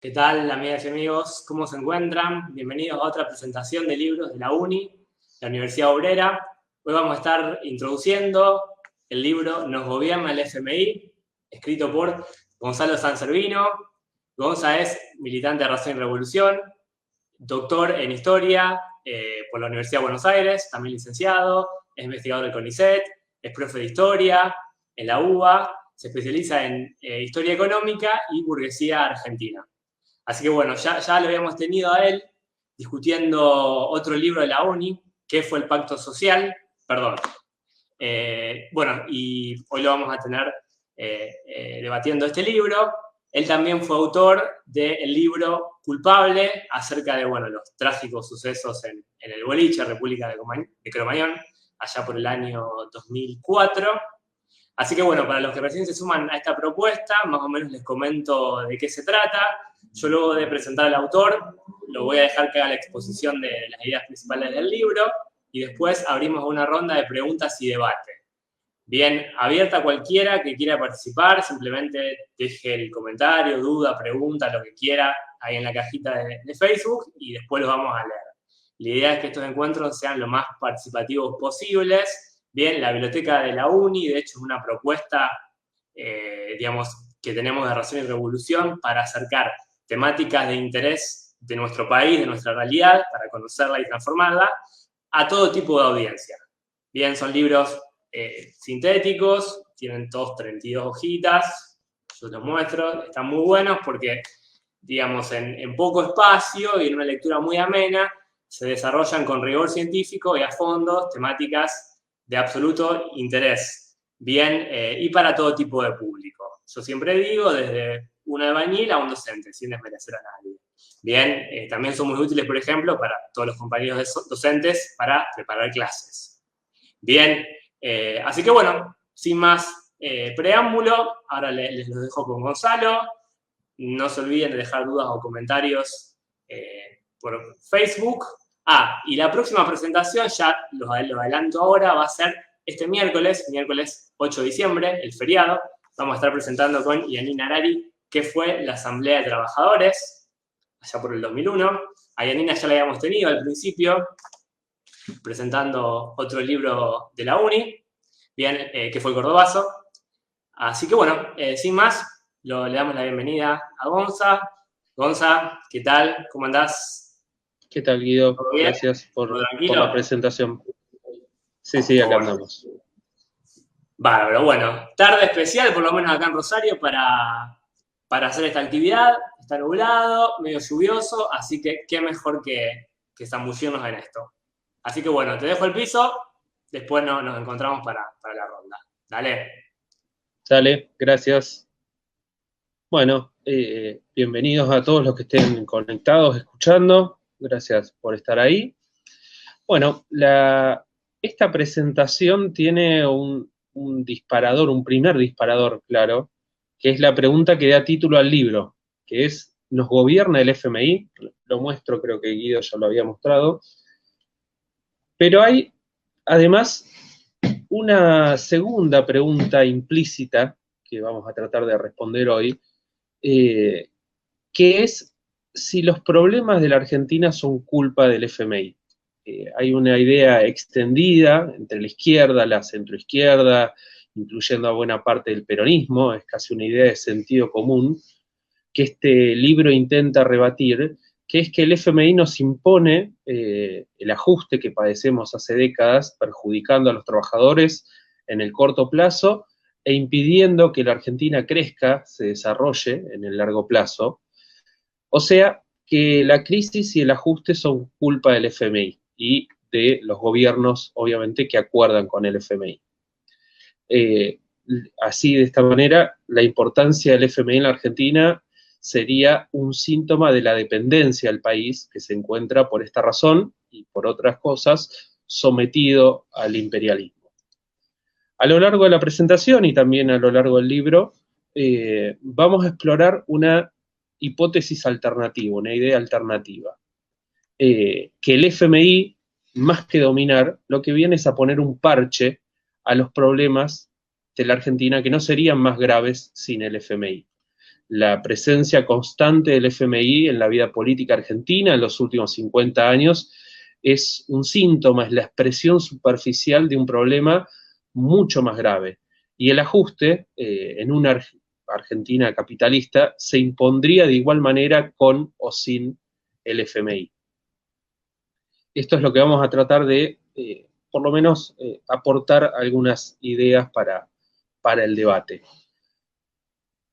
¿Qué tal, amigas y amigos? ¿Cómo se encuentran? Bienvenidos a otra presentación de libros de la UNI, la Universidad Obrera. Hoy vamos a estar introduciendo el libro Nos gobierna el FMI, escrito por Gonzalo Sanservino. Gonza es militante de Razón y Revolución, doctor en Historia por la Universidad de Buenos Aires, también licenciado, es investigador del CONICET, es profe de Historia en la UBA, se especializa en Historia Económica y Burguesía Argentina. Así que bueno, ya lo habíamos tenido a él discutiendo otro libro de la UNI, que fue el Pacto Social, perdón. Bueno, y hoy lo vamos a tener debatiendo este libro. Él también fue autor del libro Culpable, acerca de, bueno, los trágicos sucesos en el boliche, República de Cromañón, allá por el año 2004. Así que bueno, para los que recién se suman a esta propuesta, más o menos les comento de qué se trata. Yo luego de presentar al autor, lo voy a dejar que haga la exposición de las ideas principales del libro y después abrimos una ronda de preguntas y debate. Bien, abierta a cualquiera que quiera participar, simplemente deje el comentario, duda, pregunta, lo que quiera ahí en la cajita de Facebook y después los vamos a leer. La idea es que estos encuentros sean lo más participativos posibles. Bien, la biblioteca de la UNI, de hecho, es una propuesta, digamos, que tenemos de Razón y Revolución para acercar temáticas de interés de nuestro país, de nuestra realidad, para conocerla y transformarla, a todo tipo de audiencia. Bien, son libros sintéticos, tienen todos 32 hojitas, yo los muestro, están muy buenos porque, digamos, en poco espacio y en una lectura muy amena, se desarrollan con rigor científico y a fondo temáticas de absoluto interés, bien, y para todo tipo de público. Yo siempre digo, desde un albañil a un docente, sin desmerecer a nadie. Bien, también son muy útiles, por ejemplo, para todos los compañeros docentes para preparar clases. Bien, así que bueno, sin más preámbulo, ahora les lo dejo con Gonzalo. No se olviden de dejar dudas o comentarios por Facebook. Y la próxima presentación, ya lo adelanto ahora, va a ser este miércoles 8 de diciembre, el feriado. Vamos a estar presentando con Yanina Arari, que fue la Asamblea de Trabajadores, allá por el 2001. A Yanina ya la habíamos tenido al principio, presentando otro libro de la UNI, bien, que fue el Cordobazo. Así que bueno, sin más, le damos la bienvenida a Gonza. Gonza, ¿qué tal? ¿Cómo andás? ¿Qué tal, Guido? ¿Todo bien? Gracias ¿Todo por la tranquilo? presentación. Sí, acá Bueno, andamos. bárbaro. Bueno, tarde especial, por lo menos acá en Rosario, para hacer esta actividad. Está nublado, medio lluvioso, así que qué mejor que zambullirnos en esto. Así que bueno, te dejo el piso, después nos encontramos para la ronda. Dale. Dale, gracias. Bueno, bienvenidos a todos los que estén conectados, escuchando. Gracias por estar ahí. Bueno, esta presentación tiene un disparador, un primer disparador, claro, que es la pregunta que da título al libro, que es, ¿nos gobierna el FMI? Lo muestro, creo que Guido ya lo había mostrado. Pero hay, además, una segunda pregunta implícita que vamos a tratar de responder hoy, que es si los problemas de la Argentina son culpa del FMI. Hay una idea extendida entre la izquierda, la centroizquierda, incluyendo a buena parte del peronismo, es casi una idea de sentido común, que este libro intenta rebatir, que es que el FMI nos impone el ajuste que padecemos hace décadas, perjudicando a los trabajadores en el corto plazo e impidiendo que la Argentina crezca, se desarrolle en el largo plazo. O sea, que la crisis y el ajuste son culpa del FMI y de los gobiernos, obviamente, que acuerdan con el FMI. Así, de esta manera, la importancia del FMI en la Argentina sería un síntoma de la dependencia del país que se encuentra por esta razón y por otras cosas sometido al imperialismo. A lo largo de la presentación y también a lo largo del libro vamos a explorar una hipótesis alternativa, una idea alternativa, que el FMI, más que dominar, lo que viene es a poner un parche a los problemas de la Argentina que no serían más graves sin el FMI. la presencia constante del FMI en la vida política argentina en los últimos 50 años es un síntoma, es la expresión superficial de un problema mucho más grave. Y el ajuste en una Argentina capitalista se impondría de igual manera con o sin el FMI. Esto es lo que vamos a tratar de, por lo menos, aportar algunas ideas para el debate.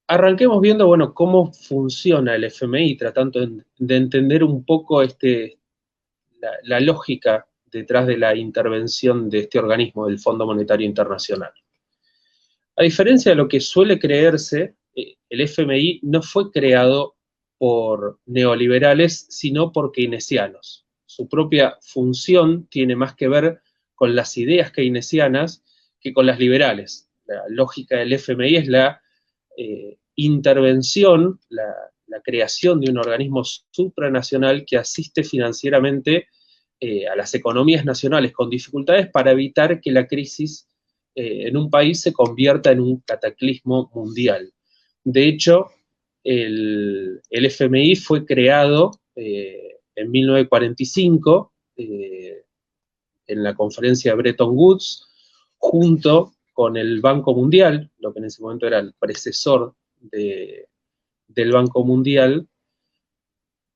Arranquemos viendo, bueno, cómo funciona el FMI, tratando de entender un poco la lógica detrás de la intervención de este organismo, del Fondo Monetario Internacional. A diferencia de lo que suele creerse, el FMI no fue creado por neoliberales, sino por keynesianos. Su propia función tiene más que ver con las ideas keynesianas que con las liberales. La lógica del FMI es la intervención, la creación de un organismo supranacional que asiste financieramente a las economías nacionales con dificultades para evitar que la crisis en un país se convierta en un cataclismo mundial. De hecho, el FMI fue creado en 1945 en la conferencia de Bretton Woods, junto con el Banco Mundial, lo que en ese momento era el predecesor del Banco Mundial,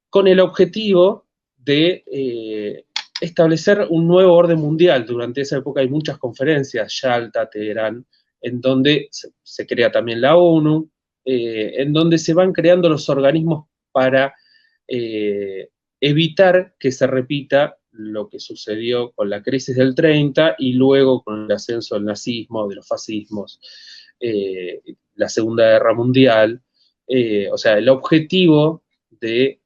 con el objetivo de establecer un nuevo orden mundial. Durante esa época hay muchas conferencias, Yalta, Teherán, en donde se crea también la ONU, en donde se van creando los organismos para evitar que se repita lo que sucedió con la crisis del 30 y luego con el ascenso del nazismo, de los fascismos, la Segunda Guerra Mundial. O sea, el objetivo de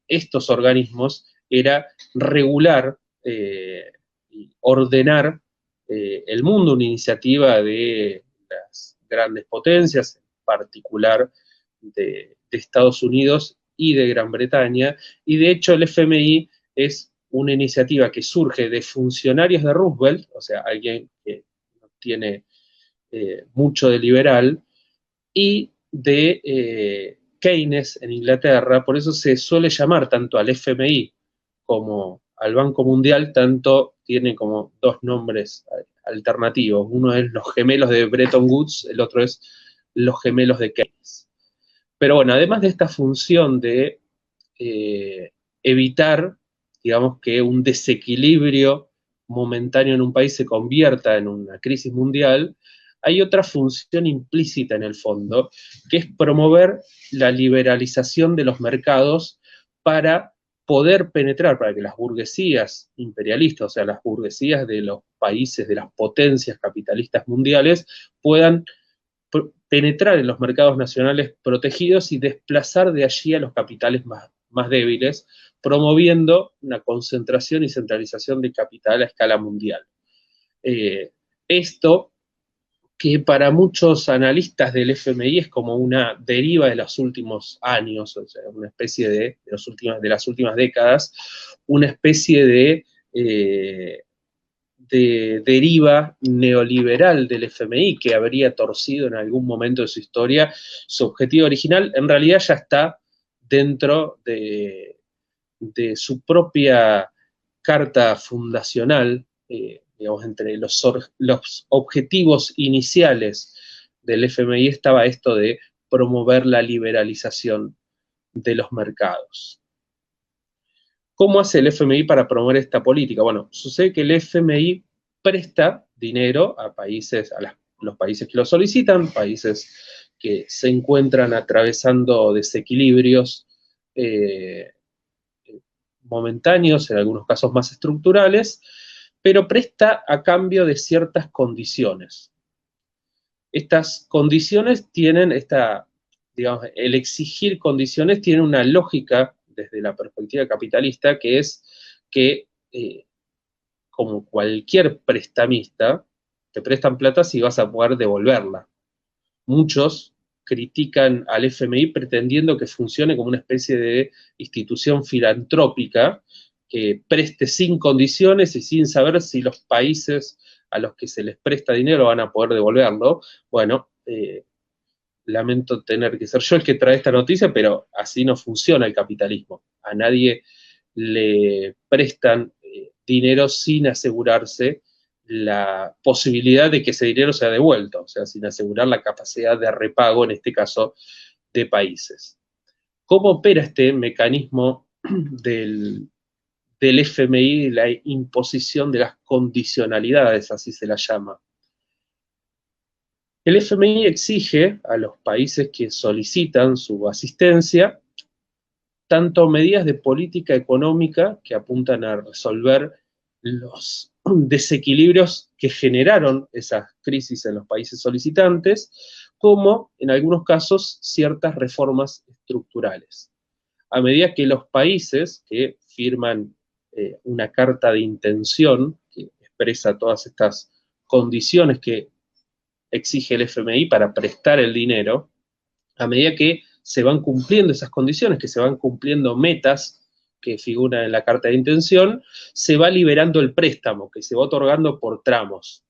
estos organismos era regular y ordenar el mundo, una iniciativa de las grandes potencias, en particular de Estados Unidos y de Gran Bretaña, y de hecho el FMI es una iniciativa que surge de funcionarios de Roosevelt, o sea, alguien que no tiene mucho de liberal, y de Keynes en Inglaterra. Por eso se suele llamar tanto al FMI como al Banco Mundial, tanto tiene como dos nombres alternativos. Uno es los gemelos de Bretton Woods, el otro es los gemelos de Keynes. Pero bueno, además de esta función de evitar, digamos, que un desequilibrio momentáneo en un país se convierta en una crisis mundial, hay otra función implícita en el fondo, que es promover la liberalización de los mercados para poder penetrar, para que las burguesías imperialistas, o sea, las burguesías de los países, de las potencias capitalistas mundiales, puedan penetrar en los mercados nacionales protegidos y desplazar de allí a los capitales más débiles, promoviendo una concentración y centralización de capital a escala mundial. Esto que para muchos analistas del FMI es como una deriva de los últimos años, o sea, una especie de las últimas décadas, una especie de deriva neoliberal del FMI que habría torcido en algún momento de su historia su objetivo original, en realidad ya está dentro de su propia carta fundacional, digamos, entre los objetivos iniciales del FMI estaba esto de promover la liberalización de los mercados. ¿Cómo hace el FMI para promover esta política? Bueno, sucede que el FMI presta dinero a países, los países que lo solicitan, países que se encuentran atravesando desequilibrios momentáneos, en algunos casos más estructurales, pero presta a cambio de ciertas condiciones. Estas condiciones tienen digamos, el exigir condiciones tiene una lógica desde la perspectiva capitalista, que es que, como cualquier prestamista, te prestan plata si vas a poder devolverla. Muchos critican al FMI pretendiendo que funcione como una especie de institución filantrópica que preste sin condiciones y sin saber si los países a los que se les presta dinero van a poder devolverlo. Bueno, lamento tener que ser yo el que trae esta noticia, pero así no funciona el capitalismo. A nadie le prestan dinero sin asegurarse la posibilidad de que ese dinero sea devuelto, o sea, sin asegurar la capacidad de repago, en este caso, de países. ¿Cómo opera este mecanismo del FMI, la imposición de las condicionalidades, así se la llama? El FMI exige a los países que solicitan su asistencia tanto medidas de política económica que apuntan a resolver los desequilibrios que generaron esas crisis en los países solicitantes, como en algunos casos ciertas reformas estructurales. A medida que los países que firman una carta de intención que expresa todas estas condiciones que exige el FMI para prestar el dinero, a medida que se van cumpliendo esas condiciones, que se van cumpliendo metas que figuran en la carta de intención, se va liberando el préstamo, que se va otorgando por tramos.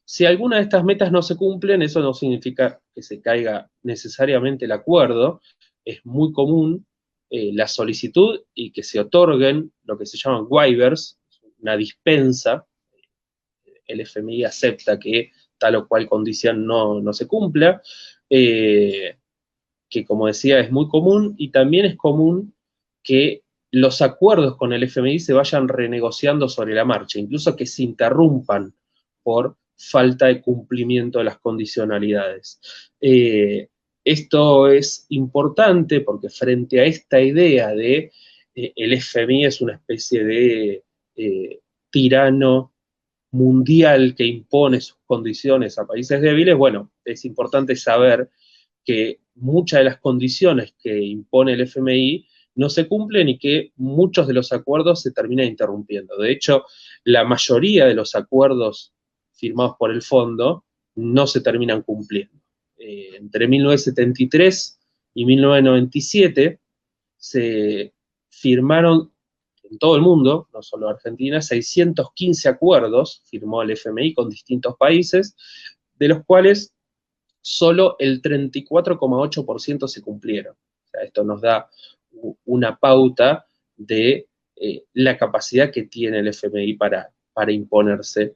Si alguna de estas metas no se cumplen, eso no significa que se caiga necesariamente el acuerdo. Es muy común la solicitud y que se otorguen lo que se llaman waivers, una dispensa. El FMI acepta que tal o cual condición no se cumpla, que como decía es muy común, y también es común que los acuerdos con el FMI se vayan renegociando sobre la marcha, incluso que se interrumpan por falta de cumplimiento de las condicionalidades. Esto es importante porque frente a esta idea de el FMI es una especie de tirano mundial que impone sus condiciones a países débiles, bueno, es importante saber que muchas de las condiciones que impone el FMI no se cumplen y que muchos de los acuerdos se terminan interrumpiendo. De hecho, la mayoría de los acuerdos firmados por el fondo no se terminan cumpliendo. Entre 1973 y 1997 se firmaron en todo el mundo, no solo Argentina, 615 acuerdos firmó el FMI con distintos países, de los cuales solo el 34,8% se cumplieron. O sea, esto nos da una pauta de la capacidad que tiene el FMI para imponerse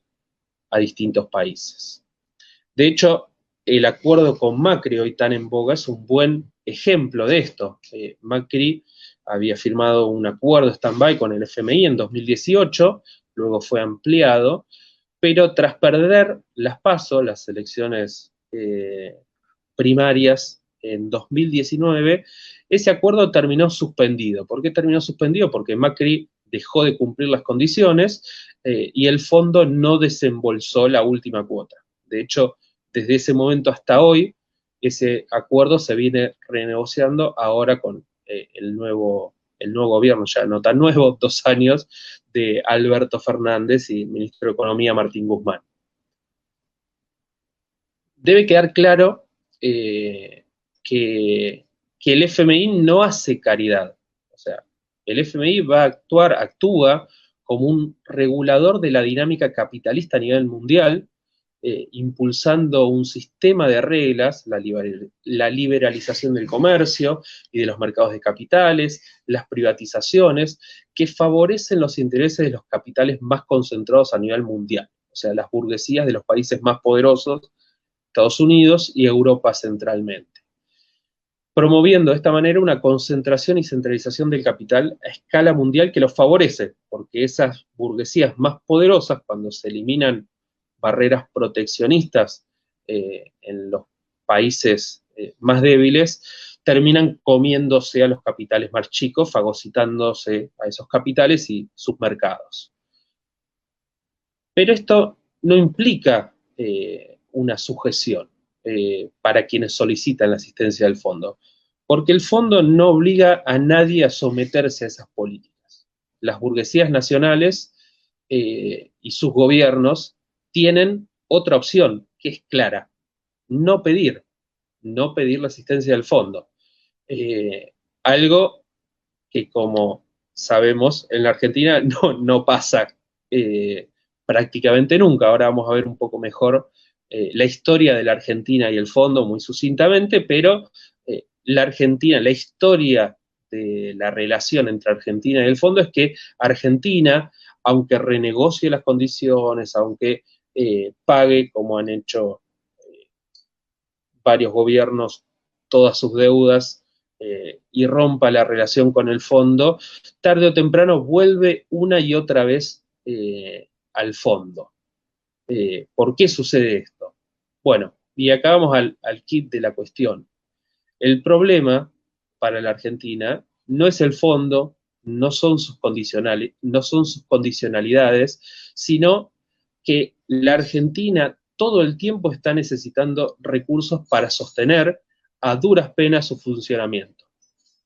a distintos países. De hecho, el acuerdo con Macri, hoy tan en boga, es un buen ejemplo de esto. Macri había firmado un acuerdo stand-by con el FMI en 2018, luego fue ampliado, pero tras perder las PASO, las elecciones primarias en 2019, ese acuerdo terminó suspendido. ¿Por qué terminó suspendido? Porque Macri dejó de cumplir las condiciones y el fondo no desembolsó la última cuota. De hecho, desde ese momento hasta hoy, ese acuerdo se viene renegociando ahora con el nuevo gobierno, ya no tan nuevo, 2 años, de Alberto Fernández y ministro de Economía Martín Guzmán. Debe quedar claro que el FMI no hace caridad. O sea, el FMI actúa como un regulador de la dinámica capitalista a nivel mundial, impulsando un sistema de reglas, la liberalización del comercio y de los mercados de capitales, las privatizaciones, que favorecen los intereses de los capitales más concentrados a nivel mundial, o sea, las burguesías de los países más poderosos, Estados Unidos y Europa centralmente, promoviendo de esta manera una concentración y centralización del capital a escala mundial que los favorece, porque esas burguesías más poderosas, cuando se eliminan barreras proteccionistas en los países más débiles, terminan comiéndose a los capitales más chicos, fagocitándose a esos capitales y sus mercados. Pero esto no implica una sujeción para quienes solicitan la asistencia del fondo, porque el fondo no obliga a nadie a someterse a esas políticas. Las burguesías nacionales y sus gobiernos tienen otra opción, que es clara: no pedir la asistencia del fondo. Algo que, como sabemos, en la Argentina no pasa prácticamente nunca. Ahora vamos a ver un poco mejor la historia de la Argentina y el fondo muy sucintamente, pero la Argentina, la historia de la relación entre Argentina y el fondo es que Argentina, aunque renegocie las condiciones, aunque pague, como han hecho varios gobiernos, todas sus deudas y rompa la relación con el fondo, tarde o temprano vuelve una y otra vez al fondo. ¿Por qué sucede esto? Bueno, y acá vamos al kit de la cuestión. El problema para la Argentina no es el fondo, no son sus condicionalidades, sino que la Argentina todo el tiempo está necesitando recursos para sostener a duras penas su funcionamiento.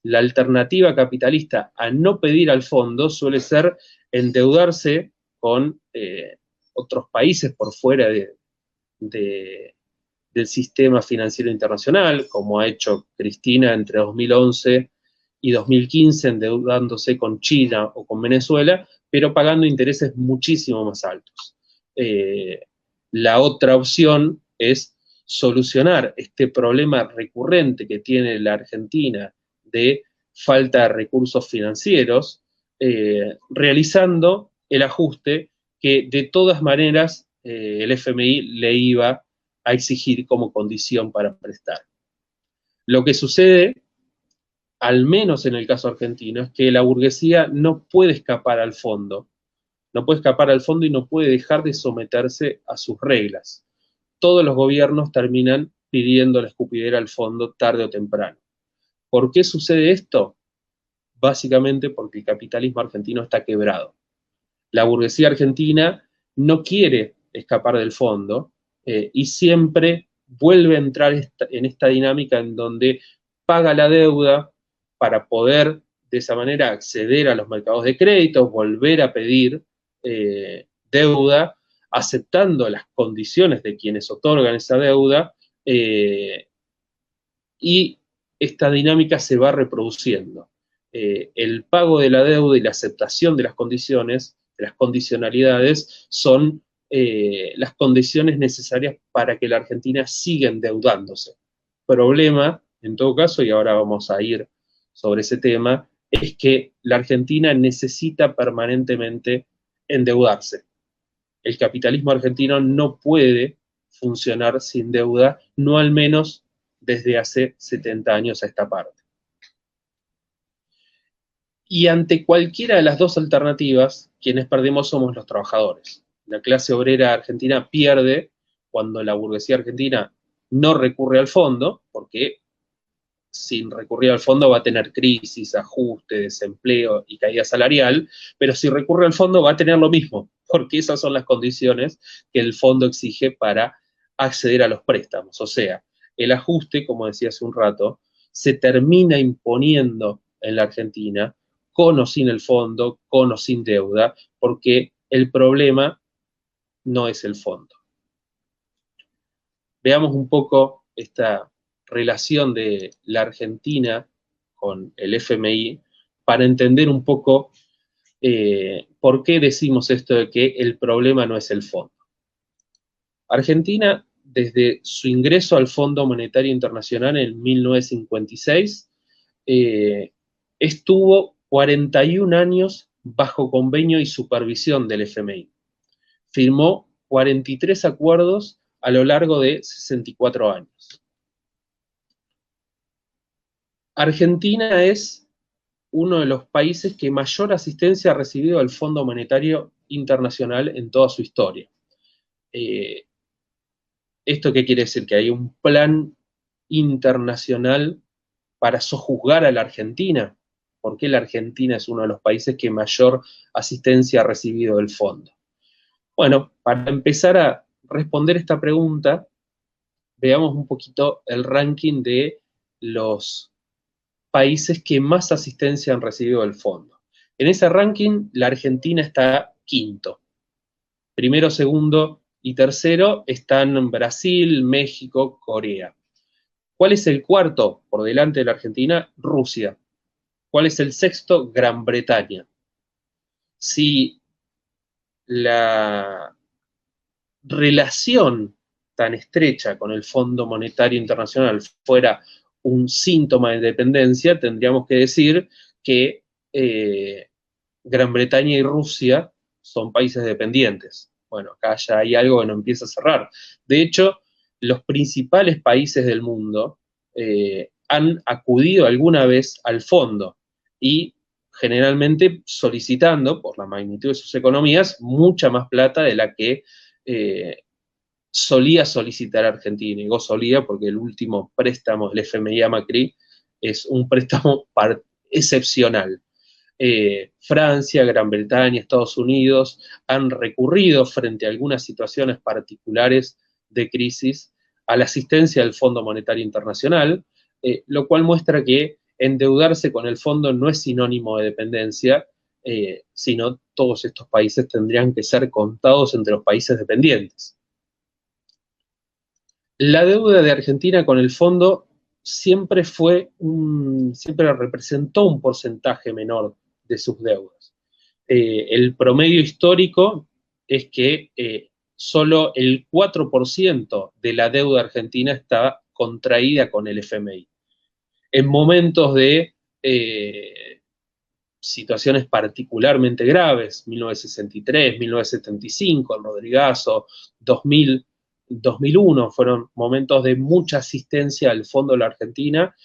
La alternativa capitalista a no pedir al fondo suele ser endeudarse con otros países por fuera del sistema financiero internacional, como ha hecho Cristina entre 2011 y 2015, endeudándose con China o con Venezuela, pero pagando intereses muchísimo más altos. La otra opción es solucionar este problema recurrente que tiene la Argentina de falta de recursos financieros, realizando el ajuste que de todas maneras el FMI le iba a exigir como condición para prestar. Lo que sucede, al menos en el caso argentino, es que la burguesía no puede escapar al fondo, no puede escapar al fondo y no puede dejar de someterse a sus reglas. Todos los gobiernos terminan pidiendo la escupidera al fondo tarde o temprano. ¿Por qué sucede esto? Básicamente porque el capitalismo argentino está quebrado. La burguesía argentina no quiere escapar del fondo y siempre vuelve a entrar en esta dinámica en donde paga la deuda para poder de esa manera acceder a los mercados de crédito, volver a pedir deuda, aceptando las condiciones de quienes otorgan esa deuda, y esta dinámica se va reproduciendo. El pago de la deuda y la aceptación de las condiciones, de las condicionalidades, son las condiciones necesarias para que la Argentina siga endeudándose. Problema, en todo caso, y ahora vamos a ir sobre ese tema, es que la Argentina necesita permanentemente endeudarse. El capitalismo argentino no puede funcionar sin deuda, no al menos desde hace 70 años a esta parte. Y ante cualquiera de las dos alternativas, quienes perdemos somos los trabajadores. La clase obrera argentina pierde cuando la burguesía argentina no recurre al fondo, porque sin recurrir al fondo va a tener crisis, ajuste, desempleo y caída salarial, pero si recurre al fondo va a tener lo mismo, porque esas son las condiciones que el fondo exige para acceder a los préstamos. O sea, el ajuste, como decía hace un rato, se termina imponiendo en la Argentina, con o sin el fondo, con o sin deuda, porque el problema no es el fondo. Veamos un poco esta relación de la Argentina con el FMI para entender un poco por qué decimos esto de que el problema no es el fondo. Argentina, desde su ingreso al Fondo Monetario Internacional en 1956, estuvo 41 años bajo convenio y supervisión del FMI. Firmó 43 acuerdos a lo largo de 64 años. Argentina es uno de los países que mayor asistencia ha recibido del Fondo Monetario Internacional en toda su historia. ¿Esto qué quiere decir? Que hay un plan internacional para sojuzgar a la Argentina. ¿Por qué la Argentina es uno de los países que mayor asistencia ha recibido del fondo? Bueno, para empezar a responder esta pregunta, veamos un poquito el ranking de los países que más asistencia han recibido del fondo. En ese ranking, la Argentina está quinto. Primero, segundo y tercero están Brasil, México, Corea. ¿Cuál es el cuarto por delante de la Argentina? Rusia. ¿Cuál es el sexto? Gran Bretaña. Si la relación tan estrecha con el Fondo Monetario Internacional fuera un síntoma de dependencia, tendríamos que decir que Gran Bretaña y Rusia son países dependientes. Bueno, acá ya hay algo que no empieza a cerrar. De hecho, los principales países del mundo han acudido alguna vez al fondo y generalmente solicitando, por la magnitud de sus economías, mucha más plata de la que solía solicitar Argentina. Y digo solía porque el último préstamo del FMI a Macri es un préstamo excepcional. Francia, Gran Bretaña, Estados Unidos han recurrido frente a algunas situaciones particulares de crisis a la asistencia del Fondo Monetario Internacional, lo cual muestra que endeudarse con el fondo no es sinónimo de dependencia, sino todos estos países tendrían que ser contados entre los países dependientes. La deuda de Argentina con el fondo siempre representó un porcentaje menor de sus deudas. El promedio histórico es que solo el 4% de la deuda argentina está contraída con el FMI. En momentos de situaciones particularmente graves, 1963, 1975, el Rodrigazo, 2000, 2001, fueron momentos de mucha asistencia al fondo de la Argentina.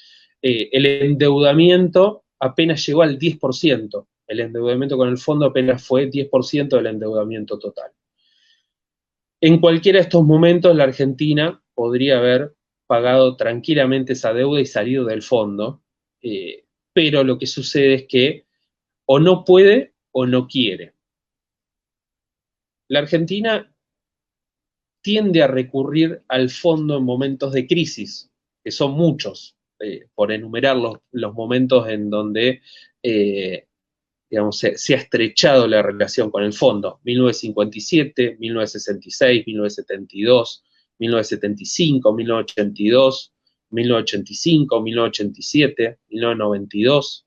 El endeudamiento apenas llegó al 10%. El endeudamiento con el fondo apenas fue 10% del endeudamiento total. En cualquiera de estos momentos, la Argentina podría haber pagado tranquilamente esa deuda y salido del fondo, pero lo que sucede es que o no puede o no quiere. La Argentina tiende a recurrir al fondo en momentos de crisis, que son muchos, por enumerar los momentos en donde digamos, se ha estrechado la relación con el fondo. 1957, 1966, 1972, 1975, 1982, 1985, 1987, 1992,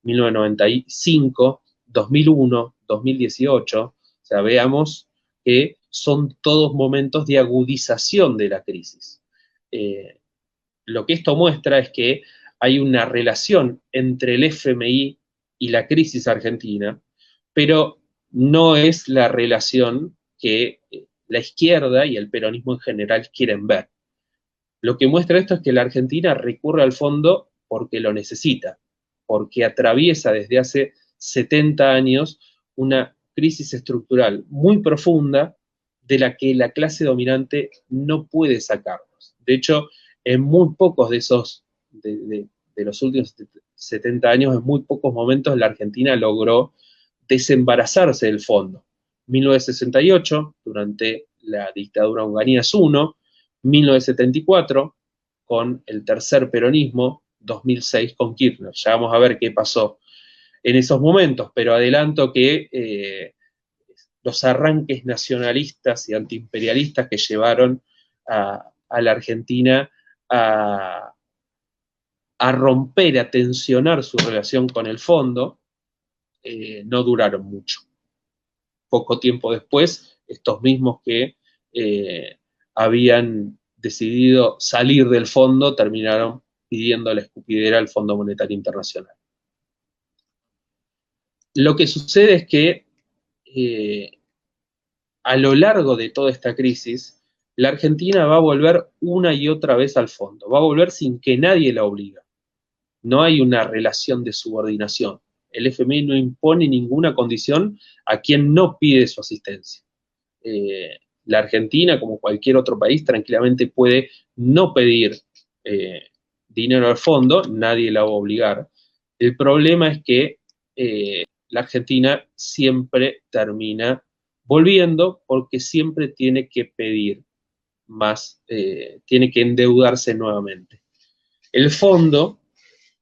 1995, 2001, 2018. O sea, veamos que son todos momentos de agudización de la crisis. Lo que esto muestra es que hay una relación entre el FMI y la crisis argentina, pero no es la relación que la izquierda y el peronismo en general quieren ver. Lo que muestra esto es que la Argentina recurre al fondo porque lo necesita, porque atraviesa desde hace 70 años una crisis estructural muy profunda de la que la clase dominante no puede sacarnos. De hecho, en muy pocos de los últimos 70 años, en muy pocos momentos la Argentina logró desembarazarse del fondo. 1968, durante la dictadura Onganía I, 1974, con el tercer peronismo, 2006 con Kirchner. Ya vamos a ver qué pasó en esos momentos, pero adelanto que los arranques nacionalistas y antiimperialistas que llevaron a la Argentina a romper, a tensionar su relación con el fondo, no duraron mucho. Poco tiempo después, estos mismos que habían decidido salir del fondo terminaron pidiendo la escupidera al Fondo Monetario Internacional. Lo que sucede es que a lo largo de toda esta crisis, la Argentina va a volver una y otra vez al fondo, va a volver sin que nadie la obliga. No hay una relación de subordinación. El FMI no impone ninguna condición a quien no pide su asistencia. La Argentina, como cualquier otro país, tranquilamente puede no pedir dinero al fondo, nadie la va a obligar. El problema es que la Argentina siempre termina volviendo porque siempre tiene que pedir más, tiene que endeudarse nuevamente. El fondo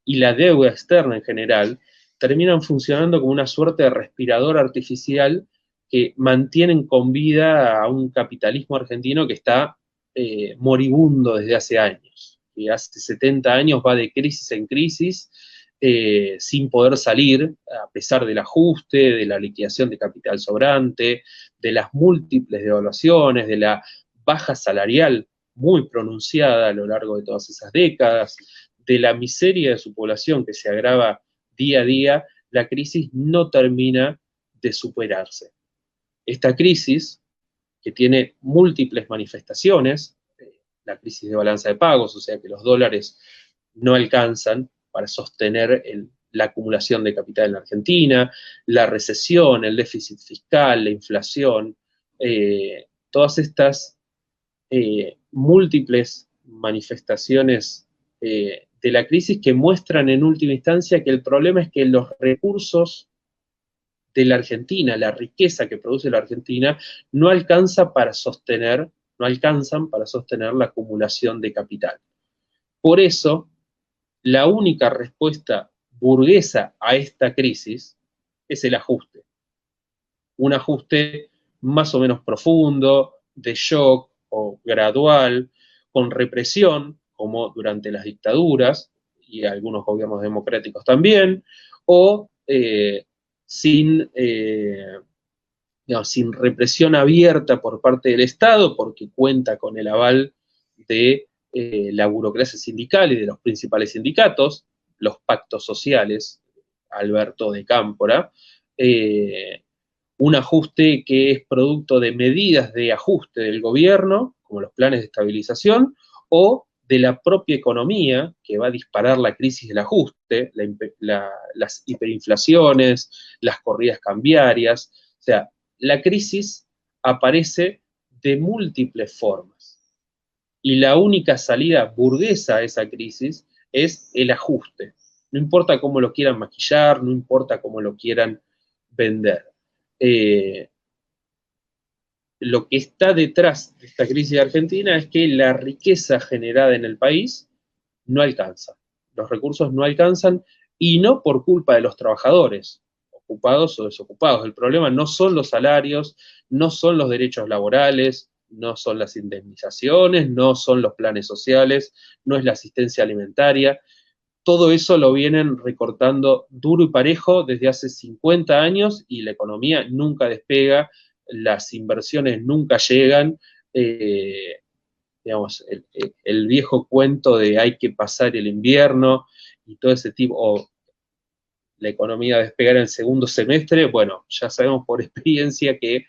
y la deuda externa en general terminan funcionando como una suerte de respirador artificial que mantienen con vida a un capitalismo argentino que está moribundo desde hace años. Que hace 70 años va de crisis en crisis, sin poder salir, a pesar del ajuste, de la liquidación de capital sobrante, de las múltiples devaluaciones, de la baja salarial muy pronunciada a lo largo de todas esas décadas, de la miseria de su población que se agrava día a día, la crisis no termina de superarse. Esta crisis, que tiene múltiples manifestaciones, la crisis de balanza de pagos, o sea que los dólares no alcanzan para sostener la acumulación de capital en la Argentina, la recesión, el déficit fiscal, la inflación, todas estas múltiples manifestaciones de la crisis que muestran en última instancia que el problema es que los recursos de la Argentina, la riqueza que produce la Argentina, no alcanzan para sostener la acumulación de capital. Por eso, la única respuesta burguesa a esta crisis es el ajuste. Un ajuste más o menos profundo, de shock o gradual, con represión, como durante las dictaduras y algunos gobiernos democráticos también, o sin represión abierta por parte del Estado, porque cuenta con el aval de la burocracia sindical y de los principales sindicatos, los pactos sociales, Alberto de Cámpora, un ajuste que es producto de medidas de ajuste del gobierno, como los planes de estabilización, o de la propia economía, que va a disparar la crisis del ajuste, las hiperinflaciones, las corridas cambiarias. O sea, la crisis aparece de múltiples formas. Y la única salida burguesa a esa crisis es el ajuste. No importa cómo lo quieran maquillar, no importa cómo lo quieran vender. Lo que está detrás de esta crisis de Argentina es que la riqueza generada en el país no alcanza. Los recursos no alcanzan, y no por culpa de los trabajadores, ocupados o desocupados. El problema no son los salarios, no son los derechos laborales, no son las indemnizaciones, no son los planes sociales, no es la asistencia alimentaria. Todo eso lo vienen recortando duro y parejo desde hace 50 años y la economía nunca despega, las inversiones nunca llegan. Digamos, el viejo cuento de hay que pasar el invierno y todo ese tipo, o la economía despegar en el segundo semestre, bueno, ya sabemos por experiencia que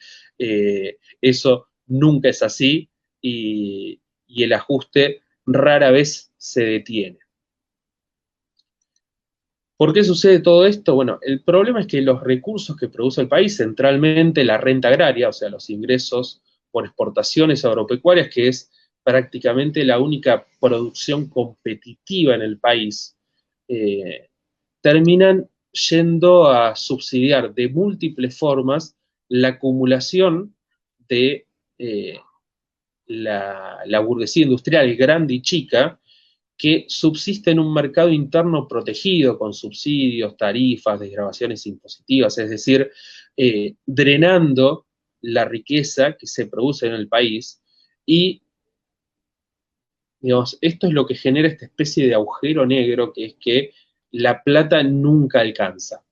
eso nunca es así y el ajuste rara vez se detiene. ¿Por qué sucede todo esto? Bueno, el problema es que los recursos que produce el país, centralmente la renta agraria, o sea, los ingresos por exportaciones agropecuarias, que es prácticamente la única producción competitiva en el país, terminan yendo a subsidiar de múltiples formas la acumulación de la burguesía industrial grande y chica, que subsiste en un mercado interno protegido con subsidios, tarifas, desgravaciones impositivas, es decir, drenando la riqueza que se produce en el país. Y, digamos, esto es lo que genera esta especie de agujero negro, que es que la plata nunca alcanza.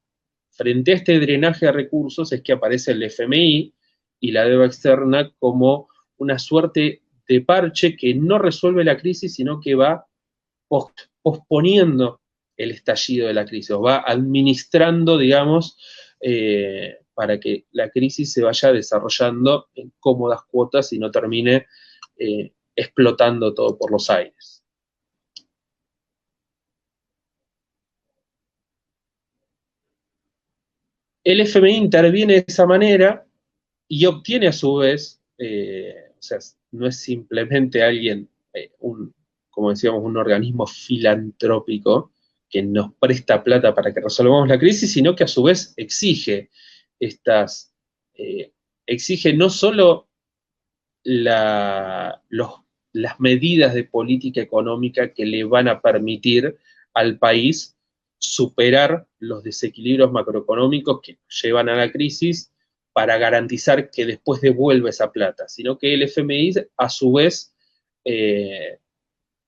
Frente a este drenaje de recursos es que aparece el FMI y la deuda externa como una suerte de parche que no resuelve la crisis, sino que va posponiendo el estallido de la crisis, o va administrando, digamos, para que la crisis se vaya desarrollando en cómodas cuotas y no termine explotando todo por los aires. El FMI interviene de esa manera y obtiene a su vez, o sea, no es simplemente alguien, como decíamos, un organismo filantrópico que nos presta plata para que resolvamos la crisis, sino que a su vez exige exige no solo las medidas de política económica que le van a permitir al país superar los desequilibrios macroeconómicos que llevan a la crisis para garantizar que después devuelva esa plata, sino que el FMI a su vez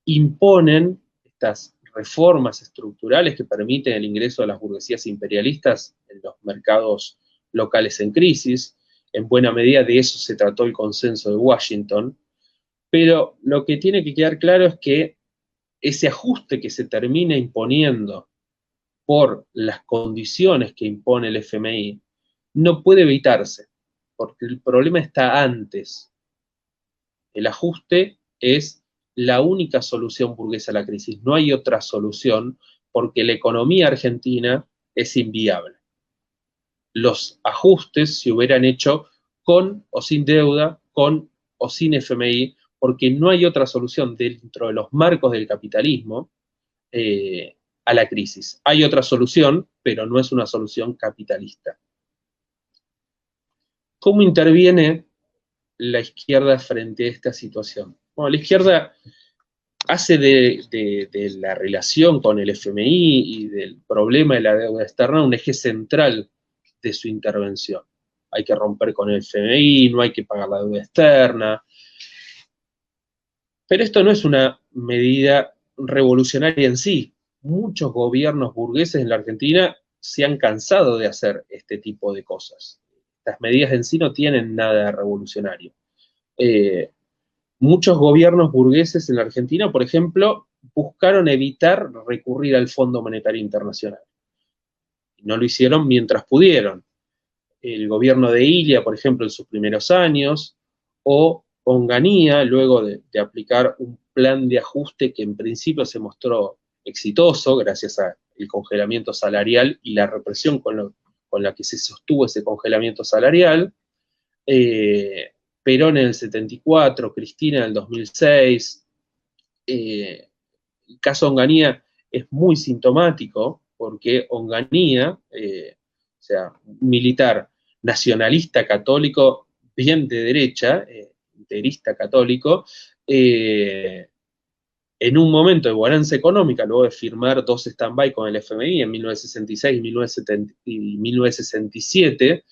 imponen estas reformas estructurales que permiten el ingreso de las burguesías imperialistas en los mercados locales en crisis. En buena medida de eso se trató el consenso de Washington, Pero lo que tiene que quedar claro es que ese ajuste que se termina imponiendo por las condiciones que impone el FMI no puede evitarse, porque el problema está antes. El ajuste es la única solución burguesa a la crisis. No hay otra solución porque la economía argentina es inviable. Los ajustes se hubieran hecho con o sin deuda, con o sin FMI, porque no hay otra solución dentro de los marcos del capitalismo a la crisis. Hay otra solución, pero no es una solución capitalista. ¿Cómo interviene la izquierda frente a esta situación? Bueno, la izquierda hace de la relación con el FMI y del problema de la deuda externa un eje central de su intervención. Hay que romper con el FMI, no hay que pagar la deuda externa. Pero esto no es una medida revolucionaria en sí. Muchos gobiernos burgueses en la Argentina se han cansado de hacer este tipo de cosas. Las medidas en sí no tienen nada de revolucionario. Muchos gobiernos burgueses en la Argentina, por ejemplo, buscaron evitar recurrir al Fondo Monetario Internacional. No lo hicieron mientras pudieron. El gobierno de Ilia, por ejemplo, en sus primeros años, o Onganía, luego de aplicar un plan de ajuste que en principio se mostró exitoso gracias al congelamiento salarial y la represión con la que se sostuvo ese congelamiento salarial. Perón en el 74, Cristina en el 2006. El caso Onganía es muy sintomático porque Onganía, o sea, un militar nacionalista católico, bien de derecha, interista católico, en un momento de bonanza económica, luego de firmar dos stand-by con el FMI en 1966 y 1967,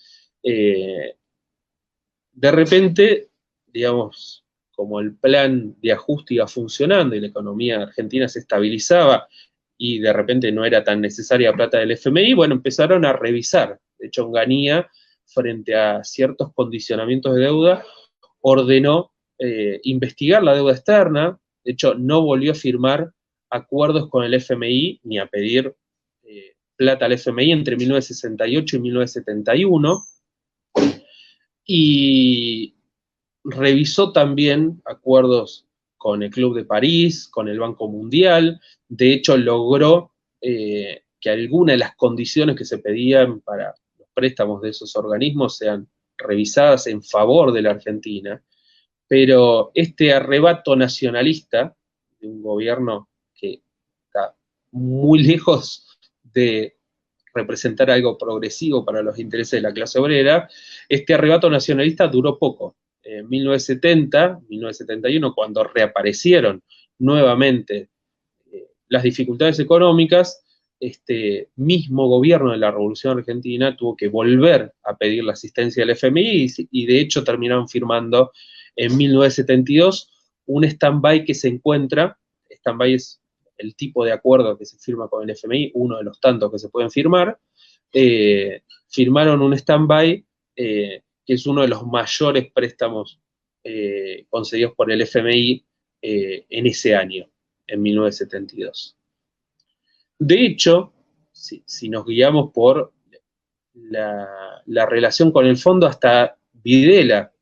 de repente, digamos, como el plan de ajuste iba funcionando y la economía argentina se estabilizaba y de repente no era tan necesaria plata del FMI, bueno, empezaron a revisar. De hecho, Onganía, frente a ciertos condicionamientos de deuda, ordenó investigar la deuda externa. De hecho, no volvió a firmar acuerdos con el FMI ni a pedir plata al FMI entre 1968 y 1971. Y revisó también acuerdos con el Club de París, con el Banco Mundial. De hecho, logró que algunas de las condiciones que se pedían para los préstamos de esos organismos sean revisadas en favor de la Argentina. Pero este arrebato nacionalista de un gobierno que está muy lejos de representar algo progresivo para los intereses de la clase obrera, este arrebato nacionalista duró poco. En 1970, 1971, cuando reaparecieron nuevamente las dificultades económicas, este mismo gobierno de la Revolución Argentina tuvo que volver a pedir la asistencia del FMI y de hecho terminaron firmando en 1972 un stand-by que se encuentra, stand-by es el tipo de acuerdo que se firma con el FMI, uno de los tantos que se pueden firmar. Firmaron un stand-by que es uno de los mayores préstamos concedidos por el FMI en ese año, en 1972. De hecho, si nos guiamos por la relación con el fondo, hasta Videla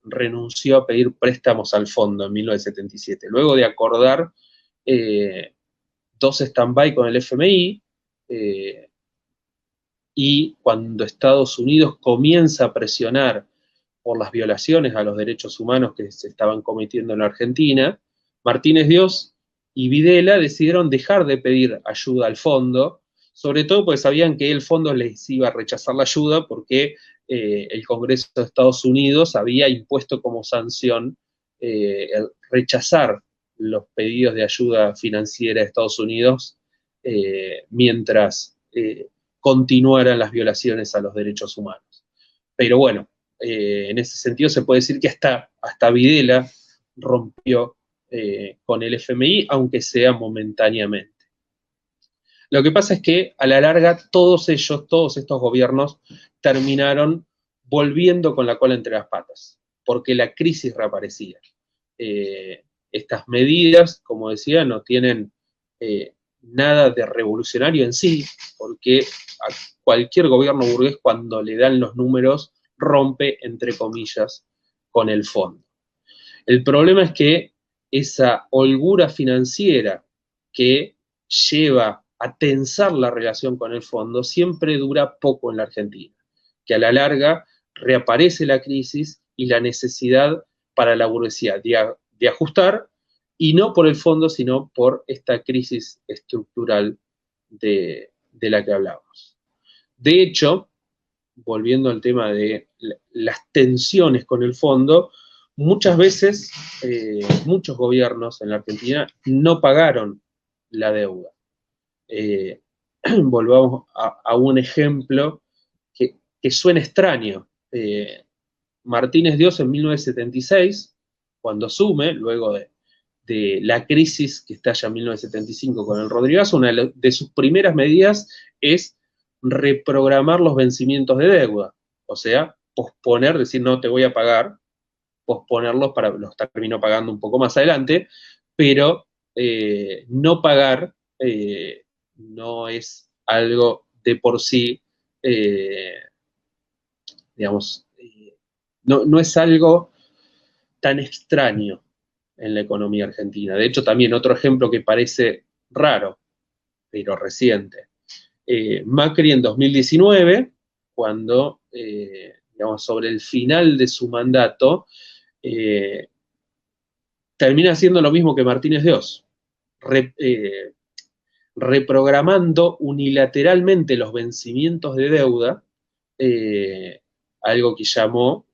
renunció a pedir préstamos al fondo en 1977, luego de acordar dos stand-by con el FMI, y cuando Estados Unidos comienza a presionar por las violaciones a los derechos humanos que se estaban cometiendo en la Argentina, Martínez Dios y Videla decidieron dejar de pedir ayuda al fondo, sobre todo porque sabían que el fondo les iba a rechazar la ayuda porque el Congreso de Estados Unidos había impuesto como sanción el rechazar los pedidos de ayuda financiera de Estados Unidos mientras continuaran las violaciones a los derechos humanos. Pero bueno, en ese sentido se puede decir que hasta Videla rompió con el FMI, aunque sea momentáneamente. Lo que pasa es que a la larga todos estos gobiernos terminaron volviendo con la cola entre las patas, porque la crisis reaparecía. estas medidas, como decía, no tienen nada de revolucionario en sí, porque a cualquier gobierno burgués, cuando le dan los números, rompe, entre comillas, con el fondo. El problema es que esa holgura financiera que lleva a tensar la relación con el fondo siempre dura poco en la Argentina, que a la larga reaparece la crisis y la necesidad para la burguesía de ajustar, y no por el fondo, sino por esta crisis estructural de la que hablamos. De hecho, volviendo al tema de las tensiones con el fondo, muchas veces muchos gobiernos en la Argentina no pagaron la deuda. Volvamos a un ejemplo que suena extraño. Martínez Dios en 1976, cuando asume, luego de la crisis que estalla en 1975 con el Rodrigazo, una de sus primeras medidas es reprogramar los vencimientos de deuda, o sea, posponer, decir no te voy a pagar, posponerlos para los termino pagando un poco más adelante, pero no pagar no es algo de por sí, digamos, no es algo tan extraño en la economía argentina. De hecho, también otro ejemplo que parece raro, pero reciente. Macri en 2019, cuando, digamos, sobre el final de su mandato, termina haciendo lo mismo que Martínez de Oz, reprogramando unilateralmente los vencimientos de deuda, algo que llamó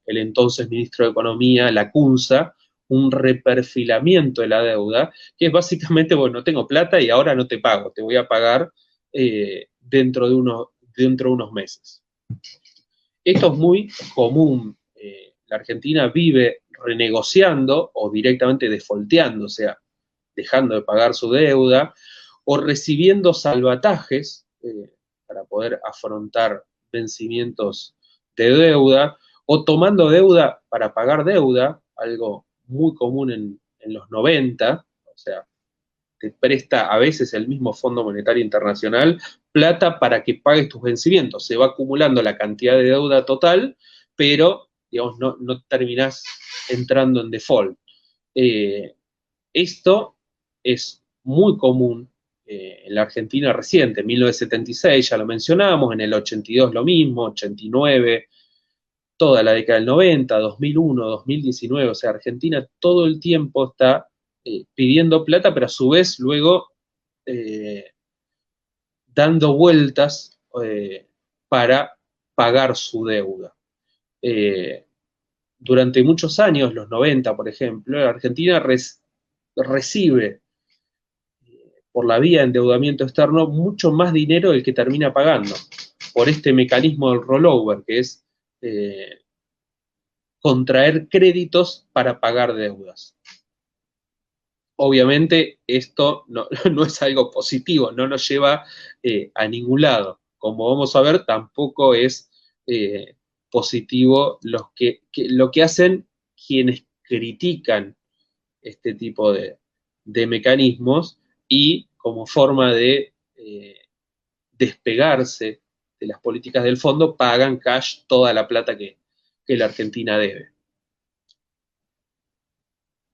el entonces ministro de Economía, Lacunza, un reperfilamiento de la deuda, que es básicamente, bueno, no tengo plata y ahora no te pago, te voy a pagar dentro de unos meses. Esto es muy común. La Argentina vive renegociando o directamente defaulteando, o sea, dejando de pagar su deuda, o recibiendo salvatajes para poder afrontar vencimientos de deuda, o tomando deuda para pagar deuda, algo muy común en los 90, o sea, te presta a veces el mismo Fondo Monetario Internacional plata para que pagues tus vencimientos. Se va acumulando la cantidad de deuda total, pero, digamos, no terminás entrando en default. Esto es muy común en la Argentina reciente, en 1976 ya lo mencionamos, en el 82 lo mismo, 89, toda la década del 90, 2001, 2019, o sea, Argentina todo el tiempo está pidiendo plata, pero a su vez luego dando vueltas para pagar su deuda. Durante muchos años, los 90, por ejemplo, la Argentina recibe por la vía de endeudamiento externo mucho más dinero del que termina pagando, por este mecanismo del rollover, que es contraer créditos para pagar deudas. Obviamente esto no es algo positivo, no nos lleva a ningún lado. Como vamos a ver, tampoco es positivo lo que hacen quienes critican este tipo de mecanismos y como forma de despegarse de las políticas del fondo, pagan cash toda la plata que la Argentina debe.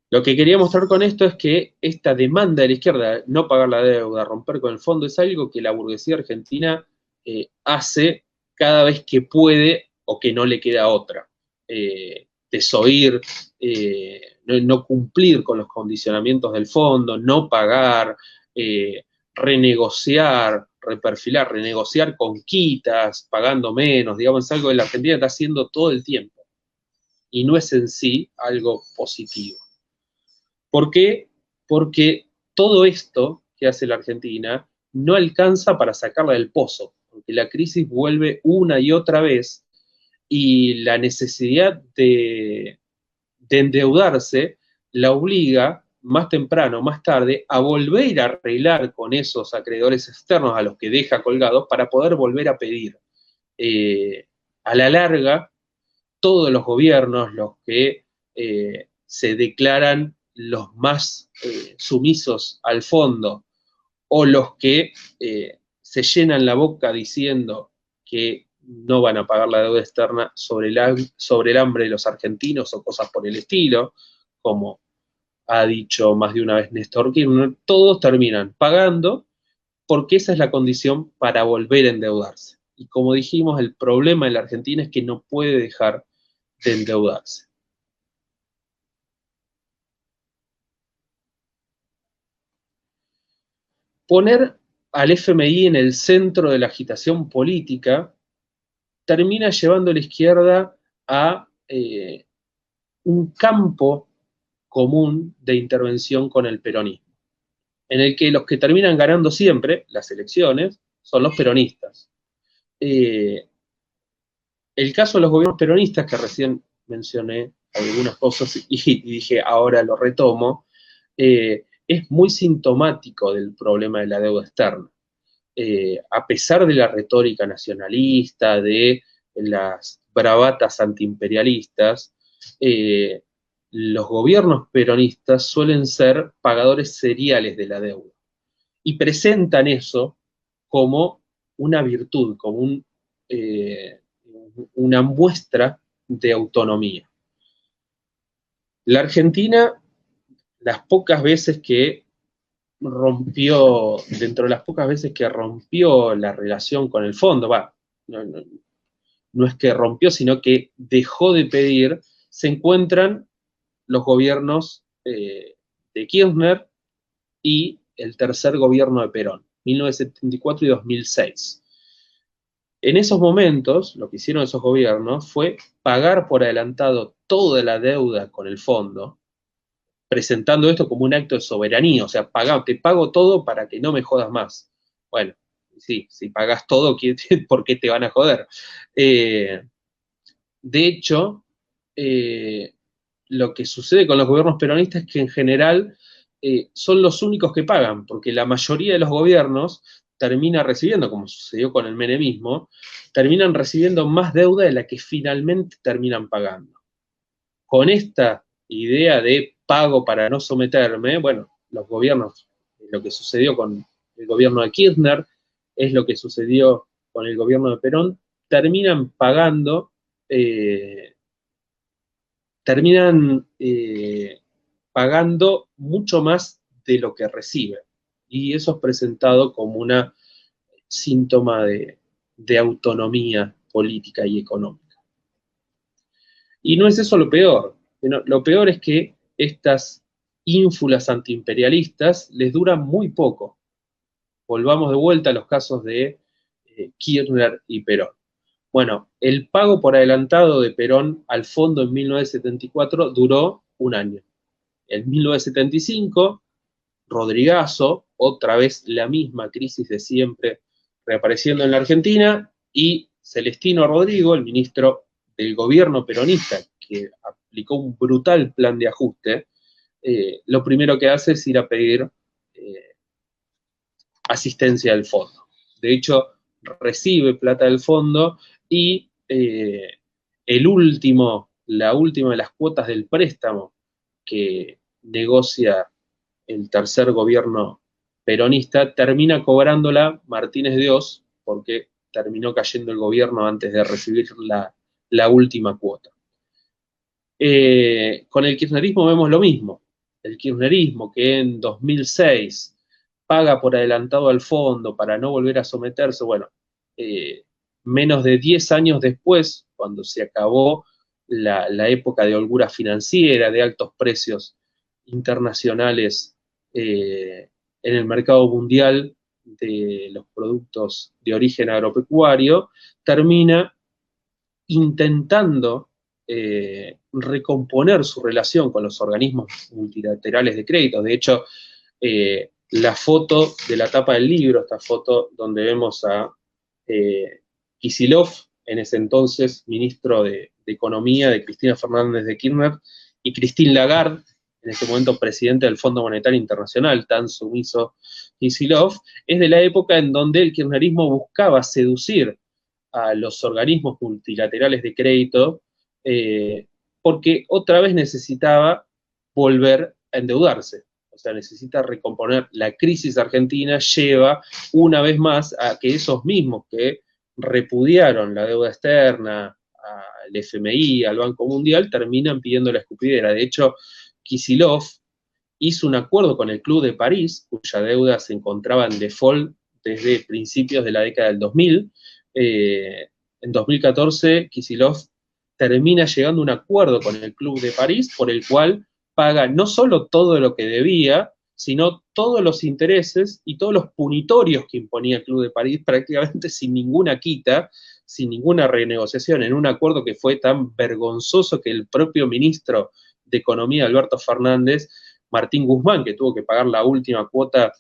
Lo que quería mostrar con esto es que esta demanda de la izquierda, no pagar la deuda, romper con el fondo, es algo que la burguesía argentina hace cada vez que puede o que no le queda otra. Desoír, no cumplir con los condicionamientos del fondo, no pagar, renegociar, reperfilar, renegociar con quitas, pagando menos, digamos, es algo que la Argentina está haciendo todo el tiempo. Y no es en sí algo positivo. ¿Por qué? Porque todo esto que hace la Argentina no alcanza para sacarla del pozo, porque la crisis vuelve una y otra vez y la necesidad de endeudarse la obliga más temprano o más tarde a volver a arreglar con esos acreedores externos a los que deja colgados para poder volver a pedir. A la larga, todos los gobiernos, los que se declaran los más sumisos al fondo, o los que se llenan la boca diciendo que no van a pagar la deuda externa sobre el hambre de los argentinos o cosas por el estilo, como ha dicho más de una vez Néstor Kirchner, todos terminan pagando porque esa es la condición para volver a endeudarse. Y como dijimos, el problema en la Argentina es que no puede dejar de endeudarse. Poner al FMI en el centro de la agitación política termina llevando a la izquierda a un campo común de intervención con el peronismo, en el que los que terminan ganando siempre las elecciones son los peronistas. El caso de los gobiernos peronistas, que recién mencioné algunas cosas y dije ahora lo retomo, es muy sintomático del problema de la deuda externa. A pesar de la retórica nacionalista, de las bravatas antiimperialistas, los gobiernos peronistas suelen ser pagadores seriales de la deuda y presentan eso como una virtud, como una muestra de autonomía. La Argentina, las pocas veces que rompió, dentro de las pocas veces que rompió la relación con el fondo, no es que rompió, sino que dejó de pedir, se encuentran los gobiernos de Kirchner y el tercer gobierno de Perón, 1974 y 2006. En esos momentos, lo que hicieron esos gobiernos fue pagar por adelantado toda la deuda con el fondo, presentando esto como un acto de soberanía, o sea, te pago todo para que no me jodas más. Bueno, sí, si pagas todo, ¿por qué te van a joder? De hecho, lo que sucede con los gobiernos peronistas es que en general son los únicos que pagan, porque la mayoría de los gobiernos termina recibiendo, como sucedió con el menemismo, terminan recibiendo más deuda de la que finalmente terminan pagando. Con esta idea de pago para no someterme, bueno, los gobiernos, lo que sucedió con el gobierno de Kirchner, es lo que sucedió con el gobierno de Perón, terminan pagando, pagando mucho más de lo que reciben. Y eso es presentado como una síntoma de autonomía política y económica. Y no es eso lo peor. Lo peor es que estas ínfulas antiimperialistas les duran muy poco. Volvamos de vuelta a los casos de Kirchner y Perón. Bueno, el pago por adelantado de Perón al fondo en 1974 duró un año. En 1975, Rodrigazo, otra vez la misma crisis de siempre reapareciendo en la Argentina, y Celestino Rodrigo, el ministro del gobierno peronista, que aplicó un brutal plan de ajuste, lo primero que hace es ir a pedir asistencia del fondo. De hecho, recibe plata del fondo y la última de las cuotas del préstamo que negocia el tercer gobierno peronista, termina cobrándola Martínez de Oz, porque terminó cayendo el gobierno antes de recibir la última cuota. Con el kirchnerismo vemos lo mismo. El kirchnerismo, que en 2006 paga por adelantado al fondo para no volver a someterse, bueno, menos de 10 años después, cuando se acabó la época de holgura financiera, de altos precios internacionales en el mercado mundial de los productos de origen agropecuario, termina intentando recomponer su relación con los organismos multilaterales de crédito. De hecho, la foto de la tapa del libro, esta foto donde vemos a Kicillof, en ese entonces ministro de Economía de Cristina Fernández de Kirchner, y Christine Lagarde, en ese momento presidente del Fondo Monetario Internacional, tan sumiso Kicillof, es de la época en donde el kirchnerismo buscaba seducir a los organismos multilaterales de crédito, porque otra vez necesitaba volver a endeudarse. O sea, necesita recomponer. La crisis argentina lleva una vez más a que esos mismos que repudiaron la deuda externa, al FMI, al Banco Mundial, terminan pidiendo la escupidera. De hecho, Kicillof hizo un acuerdo con el Club de París, cuya deuda se encontraba en default desde principios de la década del 2000. En 2014, Kicillof termina llegando a un acuerdo con el Club de París por el cual paga no solo todo lo que debía, sino todos los intereses y todos los punitorios que imponía el Club de París, prácticamente sin ninguna quita, sin ninguna renegociación, en un acuerdo que fue tan vergonzoso que el propio ministro de Economía, Alberto Fernández, Martín Guzmán, que tuvo que pagar la última cuota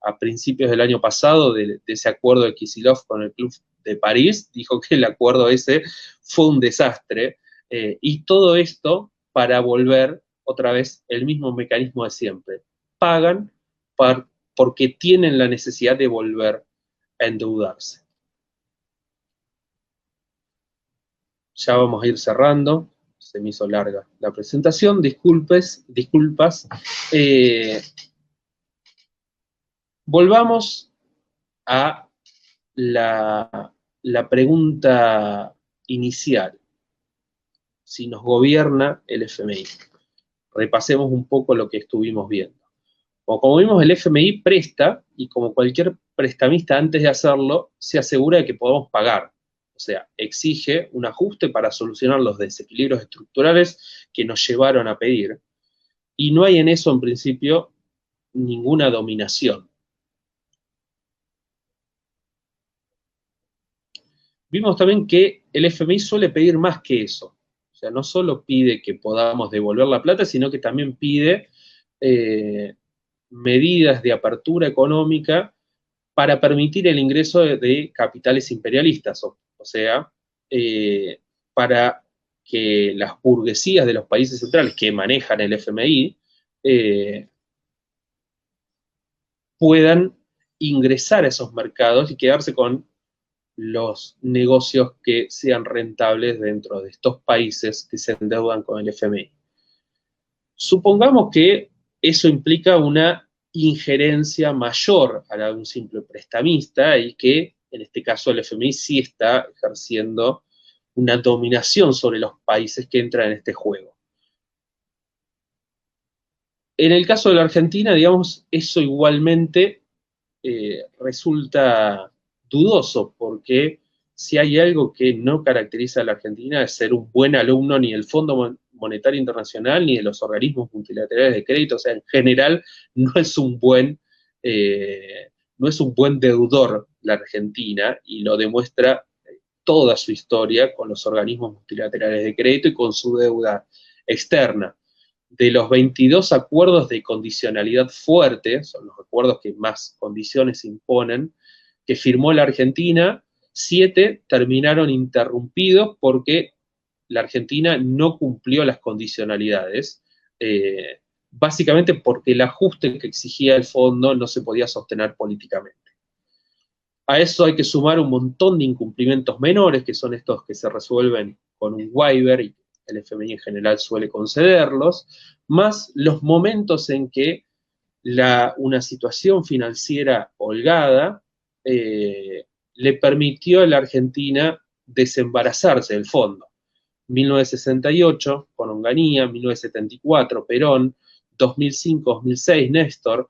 a principios del año pasado de ese acuerdo de Kicillof con el Club de París, dijo que el acuerdo ese fue un desastre, y todo esto para volver otra vez el mismo mecanismo de siempre. Pagan porque tienen la necesidad de volver a endeudarse. Ya vamos a ir cerrando. Se me hizo larga la presentación, disculpas. Volvamos a la pregunta inicial. Si nos gobierna el FMI. Repasemos un poco lo que estuvimos viendo. Como vimos, el FMI presta, y como cualquier prestamista antes de hacerlo, se asegura de que podamos pagar. O sea, exige un ajuste para solucionar los desequilibrios estructurales que nos llevaron a pedir. Y no hay en eso, en principio, ninguna dominación. Vimos también que el FMI suele pedir más que eso. O sea, no solo pide que podamos devolver la plata, sino que también pide medidas de apertura económica para permitir el ingreso de capitales imperialistas, o sea, para que las burguesías de los países centrales que manejan el FMI puedan ingresar a esos mercados y quedarse con los negocios que sean rentables dentro de estos países que se endeudan con el FMI. Supongamos que eso implica una injerencia mayor a la de un simple prestamista y que, en este caso, el FMI sí está ejerciendo una dominación sobre los países que entran en este juego. En el caso de la Argentina, digamos, eso igualmente resulta dudoso, porque si hay algo que no caracteriza a la Argentina es ser un buen alumno ni del Fondo Monetario Internacional ni de los organismos multilaterales de crédito. O sea, en general no es un buen deudor la Argentina, y lo demuestra toda su historia con los organismos multilaterales de crédito y con su deuda externa. De los 22 acuerdos de condicionalidad fuerte, son los acuerdos que más condiciones imponen, que firmó la Argentina, 7 terminaron interrumpidos porque la Argentina no cumplió las condicionalidades, básicamente porque el ajuste que exigía el fondo no se podía sostener políticamente. A eso hay que sumar un montón de incumplimientos menores, que son estos que se resuelven con un waiver, y el FMI en general suele concederlos, más los momentos en que una situación financiera holgada le permitió a la Argentina desembarazarse del fondo. 1968, con Onganía, 1974, Perón, 2005-2006, Néstor.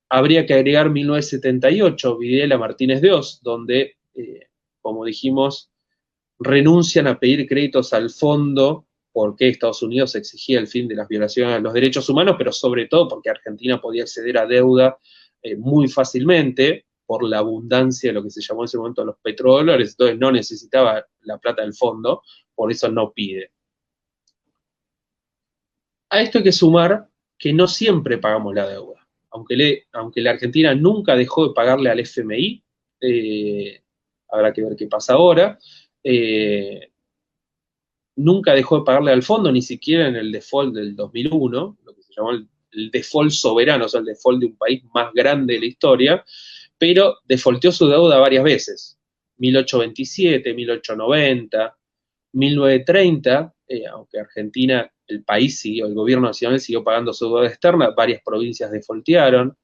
Habría que agregar 1978, Videla, Martínez de Oz, donde, como dijimos, renuncian a pedir créditos al fondo porque Estados Unidos exigía el fin de las violaciones a los derechos humanos, pero sobre todo porque Argentina podía acceder a deuda muy fácilmente por la abundancia de lo que se llamó en ese momento los petrodólares. Entonces no necesitaba la plata del fondo, por eso no pide. A esto hay que sumar que no siempre pagamos la deuda. Aunque la Argentina nunca dejó de pagarle al FMI, habrá que ver qué pasa ahora, nunca dejó de pagarle al fondo, ni siquiera en el default del 2001, lo que se llamó el default soberano, o sea, el default de un país más grande de la historia, pero defaulteó su deuda varias veces, 1827, 1890, 1930, aunque Argentina, el país siguió, el gobierno nacional siguió pagando su deuda externa, varias provincias defaultearon.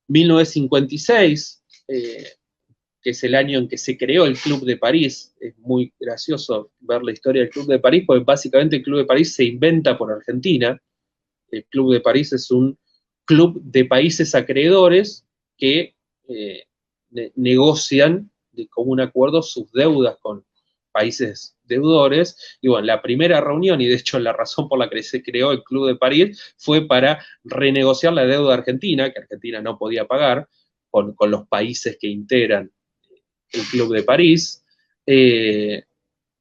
1956, que es el año en que se creó el Club de París. Es muy gracioso ver la historia del Club de París, porque básicamente el Club de París se inventa por Argentina. El Club de París es un club de países acreedores que negocian de común acuerdo sus deudas con países deudores. Y bueno, la primera reunión, y de hecho la razón por la que se creó el Club de París, fue para renegociar la deuda argentina, que Argentina no podía pagar, con los países que integran el Club de París.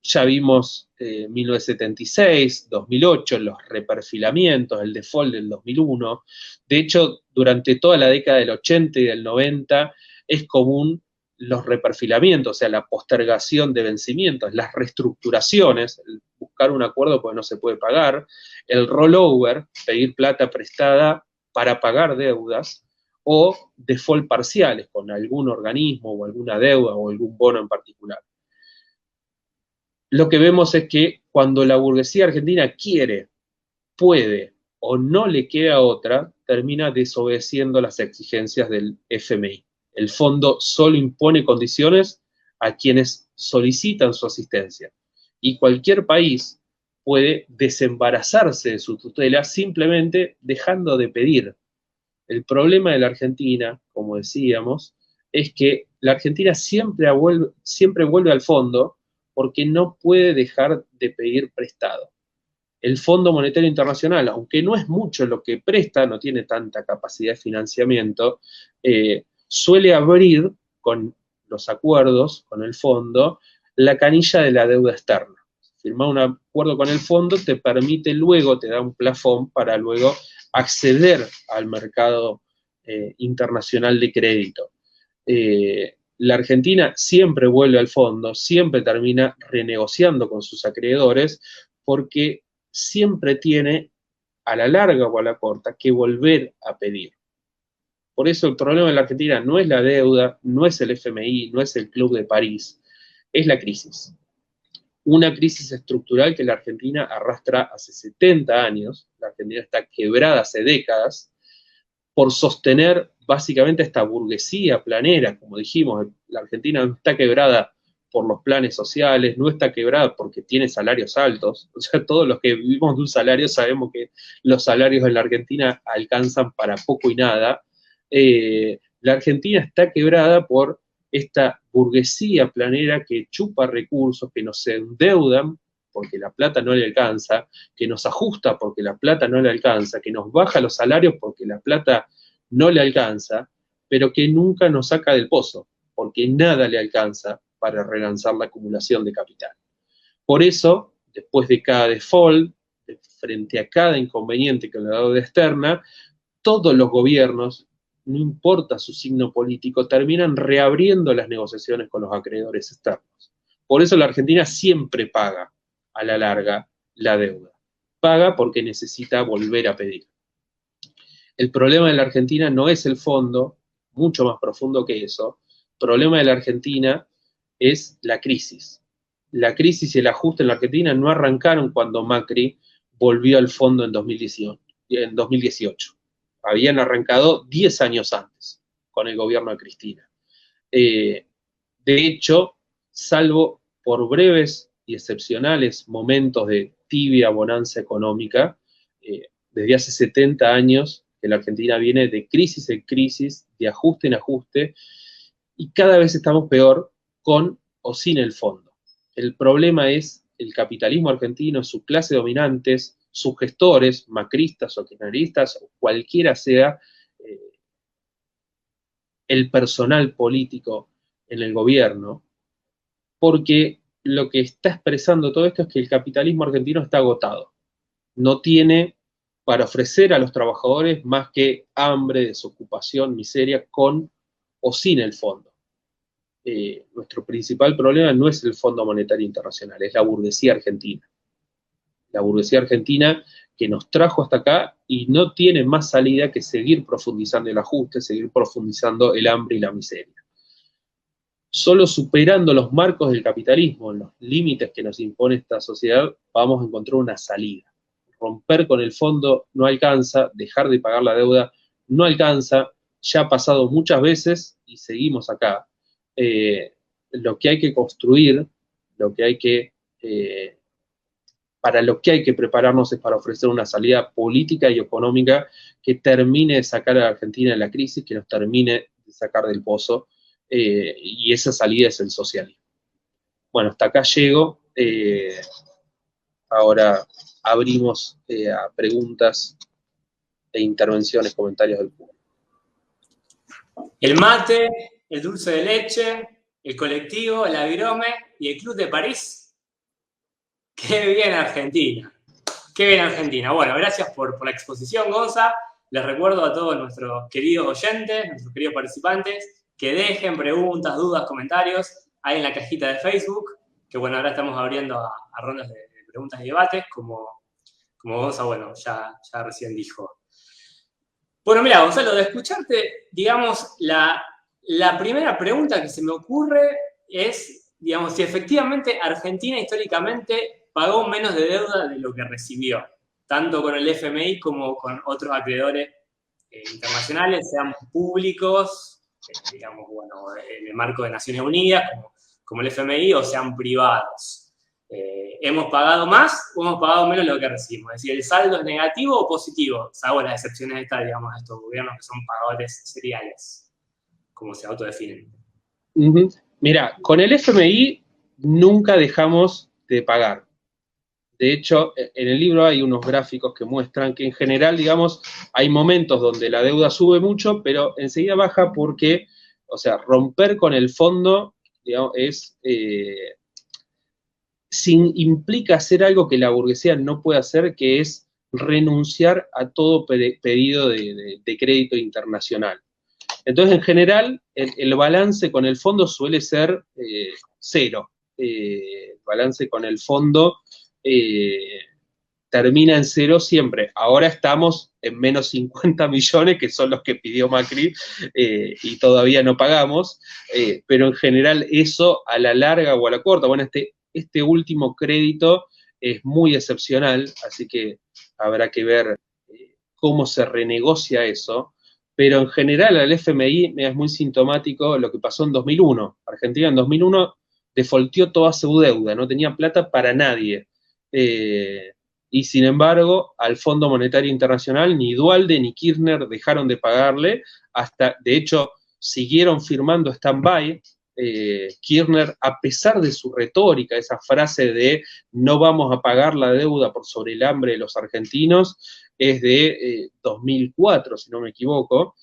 Ya vimos 1976, 2008, los reperfilamientos, el default del 2001. De hecho, durante toda la década del 80 y del 90 es común los reperfilamientos, o sea, la postergación de vencimientos, las reestructuraciones, el buscar un acuerdo porque no se puede pagar, el rollover, pedir plata prestada para pagar deudas, o default parciales con algún organismo o alguna deuda o algún bono en particular. Lo que vemos es que cuando la burguesía argentina quiere, puede o no le queda otra, termina desobedeciendo las exigencias del FMI. El fondo solo impone condiciones a quienes solicitan su asistencia. Y cualquier país puede desembarazarse de su tutela simplemente dejando de pedir. El problema de la Argentina, como decíamos, es que la Argentina siempre vuelve al fondo porque no puede dejar de pedir prestado. El Fondo Monetario Internacional, aunque no es mucho lo que presta, no tiene tanta capacidad de financiamiento, suele abrir con los acuerdos, con el fondo, la canilla de la deuda externa. Firmar un acuerdo con el fondo te permite luego, te da un plafón para luego acceder al mercado internacional de crédito. La Argentina siempre vuelve al fondo, siempre termina renegociando con sus acreedores, porque siempre tiene, a la larga o a la corta, que volver a pedir. Por eso el problema de la Argentina no es la deuda, no es el FMI, no es el Club de París, es la crisis. Una crisis estructural que la Argentina arrastra hace 70 años, la Argentina está quebrada hace décadas, por sostener básicamente esta burguesía planera, como dijimos, la Argentina no está quebrada por los planes sociales, no está quebrada porque tiene salarios altos, o sea, todos los que vivimos de un salario sabemos que los salarios en la Argentina alcanzan para poco y nada. La Argentina está quebrada por esta burguesía planera que chupa recursos, que nos endeudan porque la plata no le alcanza, que nos ajusta porque la plata no le alcanza, que nos baja los salarios porque la plata no le alcanza, pero que nunca nos saca del pozo, porque nada le alcanza para relanzar la acumulación de capital. Por eso, después de cada default, frente a cada inconveniente con la deuda externa, todos los gobiernos, no importa su signo político, terminan reabriendo las negociaciones con los acreedores externos. Por eso la Argentina siempre paga a la larga la deuda. Paga porque necesita volver a pedir. El problema de la Argentina no es el fondo, mucho más profundo que eso. El problema de la Argentina es la crisis. La crisis y el ajuste en la Argentina no arrancaron cuando Macri volvió al fondo en 2018. Habían arrancado 10 años antes, con el gobierno de Cristina. De hecho, salvo por breves y excepcionales momentos de tibia bonanza económica, desde hace 70 años que la Argentina viene de crisis en crisis, de ajuste en ajuste, y cada vez estamos peor con o sin el fondo. El problema es el capitalismo argentino, su clase dominantes, sus gestores, macristas o kirchneristas, o cualquiera sea el personal político en el gobierno, porque lo que está expresando todo esto es que el capitalismo argentino está agotado. No tiene para ofrecer a los trabajadores más que hambre, desocupación, miseria, con o sin el fondo. Nuestro principal problema no es el Fondo Monetario Internacional, es la burguesía argentina. La burguesía argentina que nos trajo hasta acá y no tiene más salida que seguir profundizando el ajuste, seguir profundizando el hambre y la miseria. Solo superando los marcos del capitalismo, los límites que nos impone esta sociedad, vamos a encontrar una salida. Romper con el fondo no alcanza, dejar de pagar la deuda no alcanza, ya ha pasado muchas veces y seguimos acá. Lo que hay que construir, lo que hay que, para lo que hay que prepararnos es para ofrecer una salida política y económica que termine de sacar a la Argentina de la crisis, que nos termine de sacar del pozo, y esa salida es el socialismo. Bueno, hasta acá llego. Ahora abrimos a preguntas e intervenciones, comentarios del público. El mate, el dulce de leche, el colectivo, el agrome y el Club de París. ¡Qué bien Argentina! ¡Qué bien Argentina! Bueno, gracias por la exposición, Gonza. Les recuerdo a todos nuestros queridos oyentes, nuestros queridos participantes, que dejen preguntas, dudas, comentarios ahí en la cajita de Facebook, que bueno, ahora estamos abriendo a rondas de preguntas y debates, como Gonza, bueno, ya recién dijo. Bueno, mira, Gonzalo, de escucharte, digamos, la primera pregunta que se me ocurre es, digamos, si efectivamente Argentina históricamente pagó menos de deuda de lo que recibió, tanto con el FMI como con otros acreedores internacionales, sean públicos, digamos, bueno, en el marco de Naciones Unidas, como el FMI, o sean privados. ¿Hemos pagado más o hemos pagado menos de lo que recibimos? Es decir, ¿el saldo es negativo o positivo? Salvo las excepciones estas, digamos, de estos gobiernos que son pagadores seriales, como se autodefinen. Mira, con el FMI nunca dejamos de pagar. De hecho, en el libro hay unos gráficos que muestran que en general, digamos, hay momentos donde la deuda sube mucho, pero enseguida baja porque, o sea, romper con el fondo, digamos, implica hacer algo que la burguesía no puede hacer, que es renunciar a todo pedido de crédito internacional. Entonces, en general, el balance con el fondo suele ser cero. El balance con el fondo termina en cero siempre. Ahora estamos en menos 50 millones, que son los que pidió Macri, y todavía no pagamos, pero en general eso a la larga o a la corta, bueno, este último crédito es muy excepcional, así que habrá que ver cómo se renegocia eso, pero en general al FMI es muy sintomático lo que pasó en 2001. Argentina en 2001 defaultió toda su deuda, no tenía plata para nadie. Y sin embargo, al Fondo Monetario Internacional ni Duhalde ni Kirchner dejaron de pagarle, de hecho, siguieron firmando stand-by. Kirchner, a pesar de su retórica, esa frase de no vamos a pagar la deuda por sobre el hambre de los argentinos, es de 2004, si no me equivoco,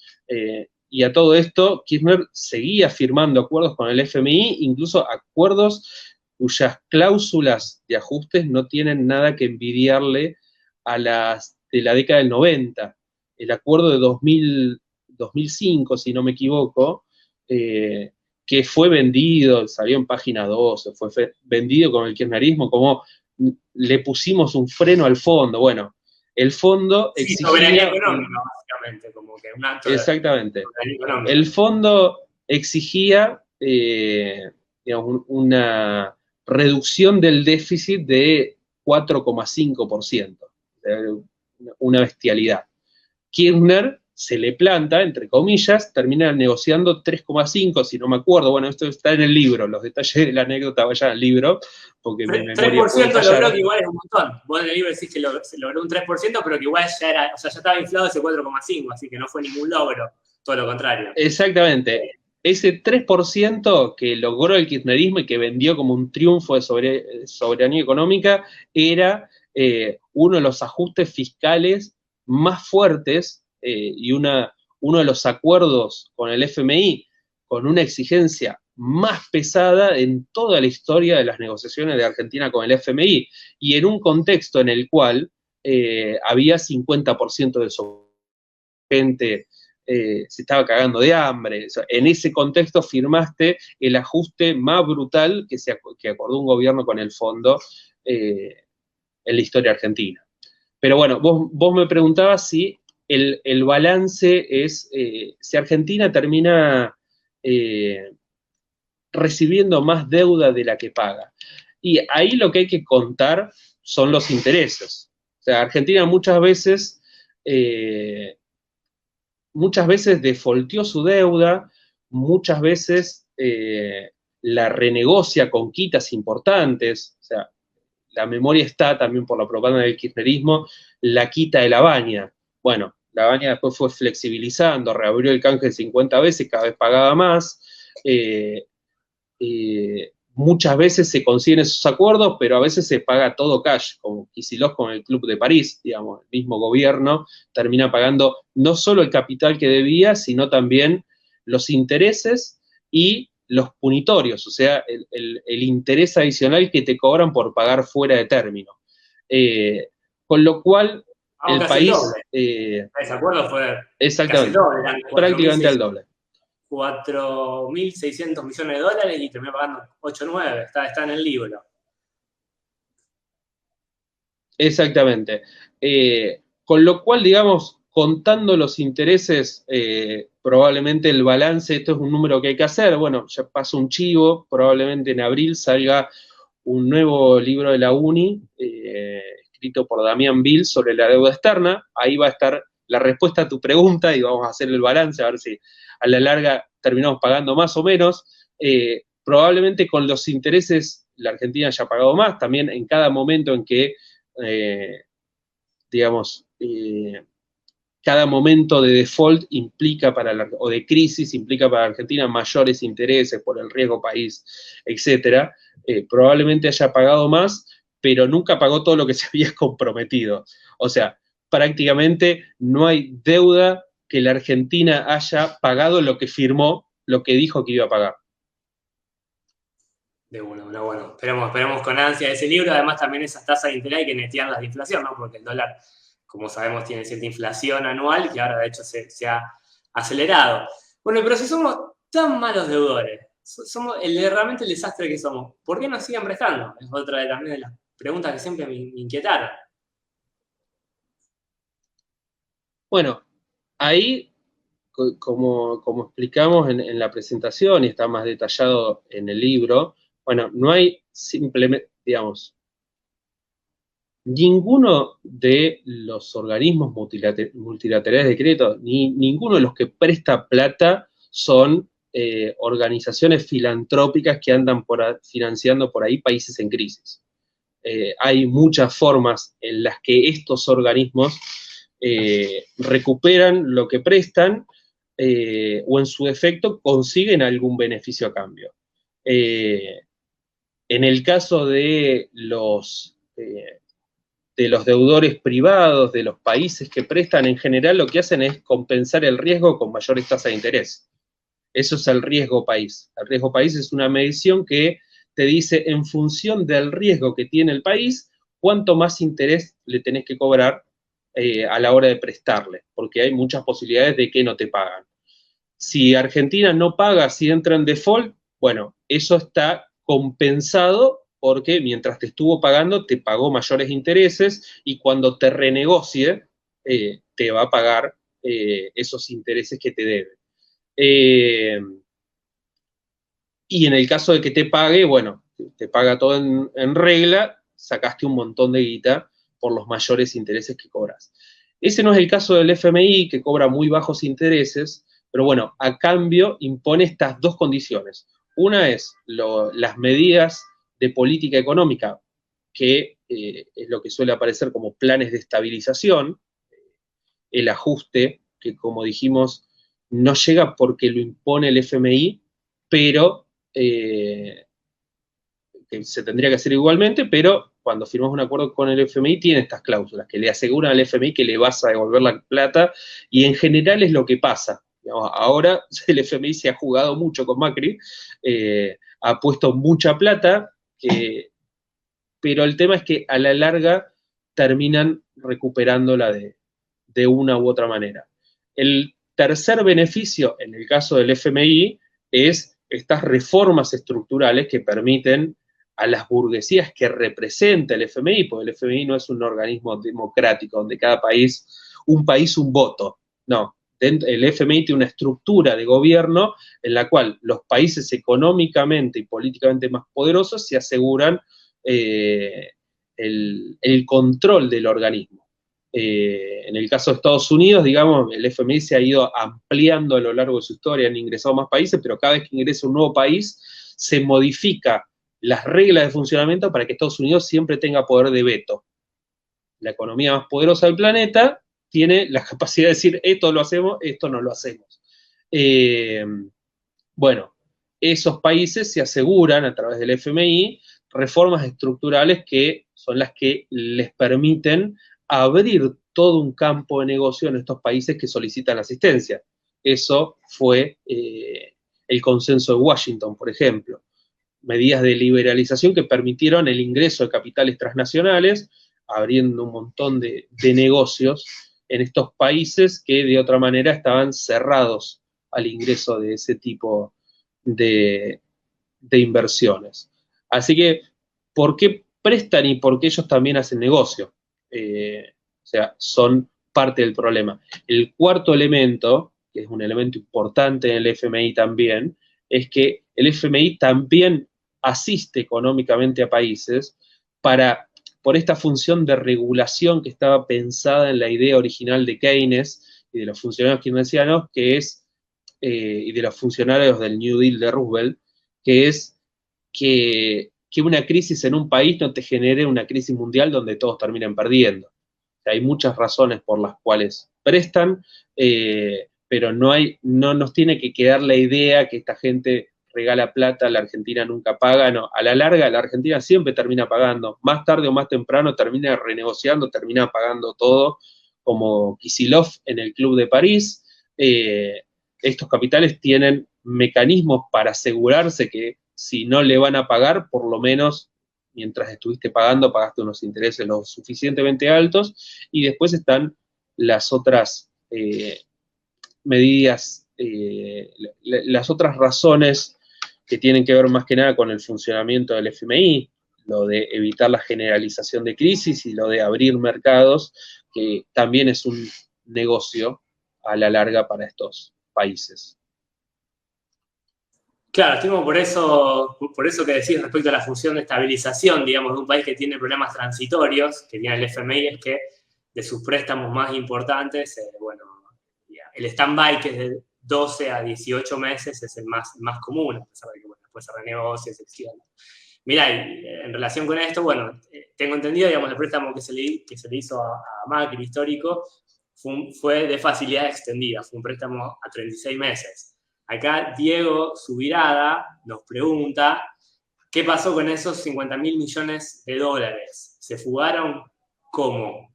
y a todo esto Kirchner seguía firmando acuerdos con el FMI, incluso acuerdos cuyas cláusulas de ajustes no tienen nada que envidiarle a las de la década del 90. El acuerdo de 2005, si no me equivoco, que fue vendido, salió en página 12, fue vendido con el kirchnerismo, como le pusimos un freno al fondo. Bueno, el fondo exigía... Soberanía económica, básicamente, como que un acto exactamente. El fondo exigía, digamos, una reducción del déficit de 4,5%, una bestialidad. Kirchner se le planta, entre comillas, termina negociando 3,5, si no me acuerdo, bueno, esto está en el libro, los detalles de la anécdota vayan al libro, porque mi memoria 3% logró, que igual es un montón. Vos en el libro decís que se logró un 3%, pero que igual ya era, o sea, ya estaba inflado ese 4,5, así que no fue ningún logro, todo lo contrario. Exactamente. Ese 3% que logró el kirchnerismo y que vendió como un triunfo de soberanía económica era uno de los ajustes fiscales más fuertes y uno de los acuerdos con el FMI con una exigencia más pesada en toda la historia de las negociaciones de Argentina con el FMI, y en un contexto en el cual había 50% de su gente se estaba cagando de hambre. O sea, en ese contexto firmaste el ajuste más brutal que acordó un gobierno con el fondo en la historia argentina. Pero bueno, vos me preguntabas si el balance es, si Argentina termina recibiendo más deuda de la que paga. Y ahí lo que hay que contar son los intereses. O sea, Argentina muchas veces defaultió su deuda, muchas veces la renegocia con quitas importantes. O sea, la memoria está también por la propaganda del kirchnerismo, la quita de la baña. Bueno, la baña después fue flexibilizando, reabrió el canje 50 veces, cada vez pagaba más. Muchas veces se consiguen esos acuerdos, pero a veces se paga todo cash, como Kicillof con el Club de París, digamos, el mismo gobierno termina pagando no solo el capital que debía, sino también los intereses y los punitorios, o sea, el interés adicional que te cobran por pagar fuera de término. Con lo cual, el Casi el país, doble. Ese acuerdo fue casi el exactamente, doble, eran prácticamente al doble. 4.600 millones de dólares y terminó pagando 8,9, está en el libro. Exactamente. Con lo cual, digamos, contando los intereses, probablemente el balance, esto es un número que hay que hacer, bueno, ya pasó un chivo, probablemente en abril salga un nuevo libro de la UNI, escrito por Damián Bill sobre la deuda externa, ahí va a estar la respuesta a tu pregunta y vamos a hacer el balance, a ver si a la larga terminamos pagando más o menos. Probablemente con los intereses la Argentina haya pagado más, también en cada momento en que digamos, cada momento de default implica o de crisis implica para Argentina mayores intereses por el riesgo país, etcétera. Probablemente haya pagado más, pero nunca pagó todo lo que se había comprometido. O sea, prácticamente no hay deuda que la Argentina haya pagado lo que firmó, lo que dijo que iba a pagar. De bueno. Esperemos con ansia ese libro. Además, también esas tasas de interés hay que netearlas de inflación, ¿no? Porque el dólar, como sabemos, tiene cierta inflación anual que ahora, de hecho, se ha acelerado. Bueno, pero si somos tan malos deudores, somos realmente el desastre que somos, ¿por qué nos siguen prestando? Es otra también de las preguntas que siempre me inquietaron. Bueno, ahí, como explicamos en la presentación y está más detallado en el libro, bueno, no hay simplemente, digamos, ninguno de los organismos multilaterales de crédito, ni ninguno de los que presta plata son organizaciones filantrópicas que andan financiando por ahí países en crisis. Hay muchas formas en las que estos organismos recuperan lo que prestan o en su defecto consiguen algún beneficio a cambio. En el caso de los deudores privados, de los países que prestan, en general lo que hacen es compensar el riesgo con mayores tasas de interés. Eso es el riesgo país. El riesgo país es una medición que te dice, en función del riesgo que tiene el país, cuánto más interés le tenés que cobrar a la hora de prestarle, porque hay muchas posibilidades de que no te pagan. Si Argentina no paga, si entra en default, bueno, eso está compensado porque mientras te estuvo pagando, te pagó mayores intereses y cuando te renegocie, te va a pagar esos intereses que te debe. Y en el caso de que te pague, bueno, te paga todo en regla, sacaste un montón de guita por los mayores intereses que cobras. Ese no es el caso del FMI, que cobra muy bajos intereses, pero bueno, a cambio impone estas dos condiciones. Una es las medidas de política económica, que es lo que suele aparecer como planes de estabilización, el ajuste, que como dijimos, no llega porque lo impone el FMI, pero que se tendría que hacer igualmente, pero cuando firmas un acuerdo con el FMI tiene estas cláusulas que le aseguran al FMI que le vas a devolver la plata y en general es lo que pasa. Ahora el FMI se ha jugado mucho con Macri, ha puesto mucha plata, pero el tema es que a la larga terminan recuperándola de una u otra manera. El tercer beneficio en el caso del FMI es estas reformas estructurales que permiten a las burguesías que representa el FMI, porque el FMI no es un organismo democrático donde cada país, un voto. No, el FMI tiene una estructura de gobierno en la cual los países económicamente y políticamente más poderosos se aseguran el control del organismo. En el caso de Estados Unidos, digamos, el FMI se ha ido ampliando a lo largo de su historia, han ingresado más países, pero cada vez que ingresa un nuevo país, se modifica las reglas de funcionamiento para que Estados Unidos siempre tenga poder de veto. La economía más poderosa del planeta tiene la capacidad de decir, esto lo hacemos, esto no lo hacemos. Bueno, esos países se aseguran a través del FMI reformas estructurales que son las que les permiten abrir todo un campo de negocio en estos países que solicitan asistencia. Eso fue el consenso de Washington, por ejemplo. Medidas de liberalización que permitieron el ingreso de capitales transnacionales, abriendo un montón de negocios en estos países que de otra manera estaban cerrados al ingreso de ese tipo de inversiones. Así que, ¿por qué prestan y por qué ellos también hacen negocio? O sea, son parte del problema. El cuarto elemento, que es un elemento importante en el FMI también, es que el FMI también asiste económicamente a países por esta función de regulación que estaba pensada en la idea original de Keynes y de los funcionarios keynesianos, que es, y de los funcionarios del New Deal de Roosevelt, que es que una crisis en un país no te genere una crisis mundial donde todos terminen perdiendo. O sea, hay muchas razones por las cuales prestan, pero no nos tiene que quedar la idea que esta gente regala plata, la Argentina nunca paga. No, a la larga la Argentina siempre termina pagando, más tarde o más temprano termina renegociando, termina pagando todo, como Kicillof en el Club de París. Estos capitales tienen mecanismos para asegurarse que si no le van a pagar, por lo menos mientras estuviste pagando, pagaste unos intereses lo suficientemente altos, y después están las otras medidas, las otras razones que tienen que ver más que nada con el funcionamiento del FMI, lo de evitar la generalización de crisis y lo de abrir mercados, que también es un negocio a la larga para estos países. Claro, tengo por eso que decís respecto a la función de estabilización, digamos, de un país que tiene problemas transitorios, que tiene el FMI, es que de sus préstamos más importantes, bueno, el stand-by, que es de 12 a 18 meses, es el más común, a pesar de que bueno, después se renegocia, se extiende. Mirá, en relación con esto, bueno, tengo entendido, digamos, el préstamo que se le hizo a Macri histórico fue de facilidad extendida, fue un préstamo a 36 meses. Acá Diego Subirada nos pregunta, ¿qué pasó con esos 50.000 millones de dólares? ¿Se fugaron? ¿Cómo?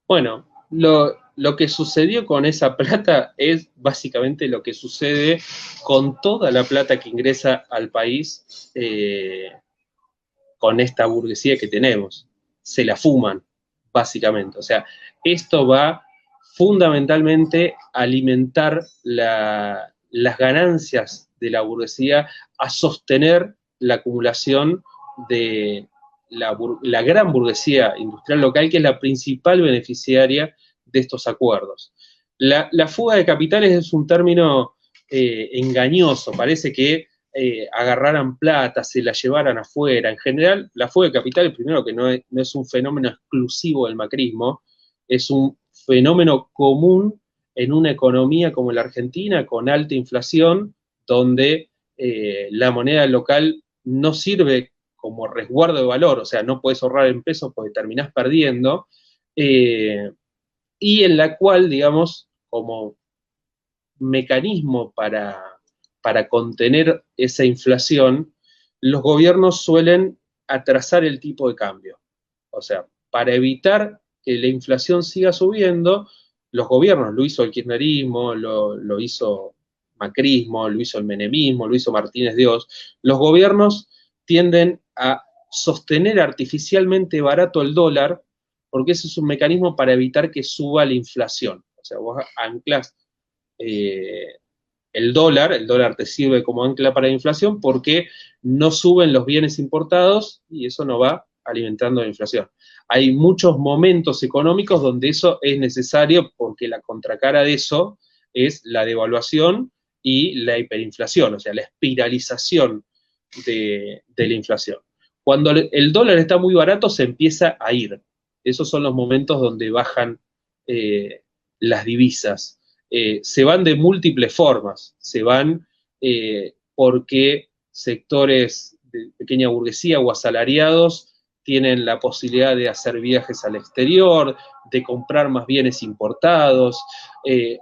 Bueno, lo que sucedió con esa plata es básicamente lo que sucede con toda la plata que ingresa al país con esta burguesía que tenemos. Se la fuman, básicamente. O sea, esto va fundamentalmente a alimentar las ganancias de la burguesía, a sostener la acumulación de la gran burguesía industrial local, que es la principal beneficiaria de estos acuerdos. La fuga de capitales es un término engañoso, parece que agarraran plata, se la llevaran afuera. En general, la fuga de capitales, primero que no es un fenómeno exclusivo del macrismo, es un fenómeno común en una economía como la Argentina, con alta inflación, donde la moneda local no sirve como resguardo de valor, o sea, no puedes ahorrar en pesos porque terminás perdiendo, y en la cual, digamos, como mecanismo para contener esa inflación, los gobiernos suelen atrasar el tipo de cambio. O sea, para evitar que la inflación siga subiendo, los gobiernos, lo hizo el kirchnerismo, lo hizo macrismo, lo hizo el menemismo, lo hizo Martínez de Oz, los gobiernos tienden a sostener artificialmente barato el dólar, porque ese es un mecanismo para evitar que suba la inflación. O sea, vos anclas el dólar te sirve como ancla para la inflación porque no suben los bienes importados y eso no va alimentando la inflación. hay muchos momentos económicos donde eso es necesario porque la contracara de eso es la devaluación y la hiperinflación, o sea, la espiralización de la inflación. Cuando el dólar está muy barato, se empieza a ir. Esos son los momentos donde bajan las divisas. Se van de múltiples formas. Se van porque sectores de pequeña burguesía o asalariados tienen la posibilidad de hacer viajes al exterior, de comprar más bienes importados,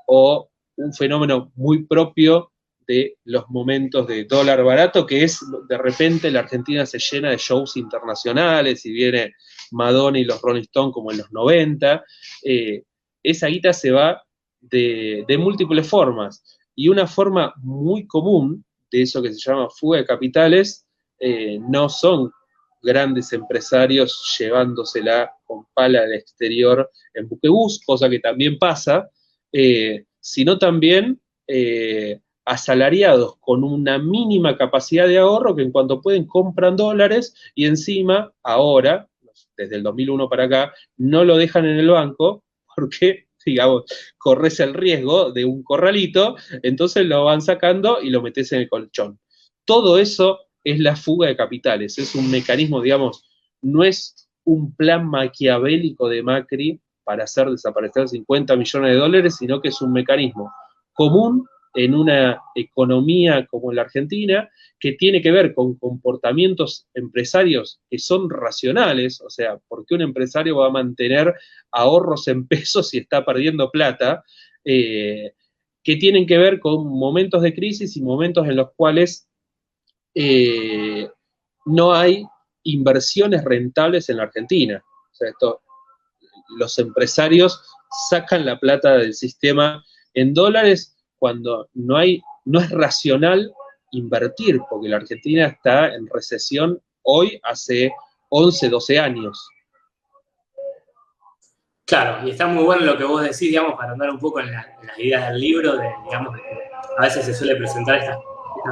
o un fenómeno muy propio de los momentos de dólar barato, que es, de repente, la Argentina se llena de shows internacionales, y viene Madonna y los Rolling Stones como en los 90, esa guita se va de múltiples formas, y una forma muy común de eso que se llama fuga de capitales, no son grandes empresarios llevándosela con pala al exterior en buquebús, cosa que también pasa, sino también asalariados con una mínima capacidad de ahorro que en cuanto pueden compran dólares y encima ahora, desde el 2001 para acá, no lo dejan en el banco porque, digamos, corres el riesgo de un corralito, entonces lo van sacando y lo metes en el colchón. Todo eso es la fuga de capitales, es un mecanismo, digamos, no es un plan maquiavélico de Macri para hacer desaparecer 50 millones de dólares, sino que es un mecanismo común en una economía como la Argentina, que tiene que ver con comportamientos empresarios que son racionales, o sea, ¿por qué un empresario va a mantener ahorros en pesos si está perdiendo plata? Que tienen que ver con momentos de crisis y momentos en los cuales no hay inversiones rentables en la Argentina. O sea, los empresarios sacan la plata del sistema en dólares cuando no es racional invertir, porque la Argentina está en recesión hoy hace 11, 12 años. Claro, y está muy bueno lo que vos decís, digamos, para andar un poco en las ideas del libro, digamos, a veces se suele presentar estas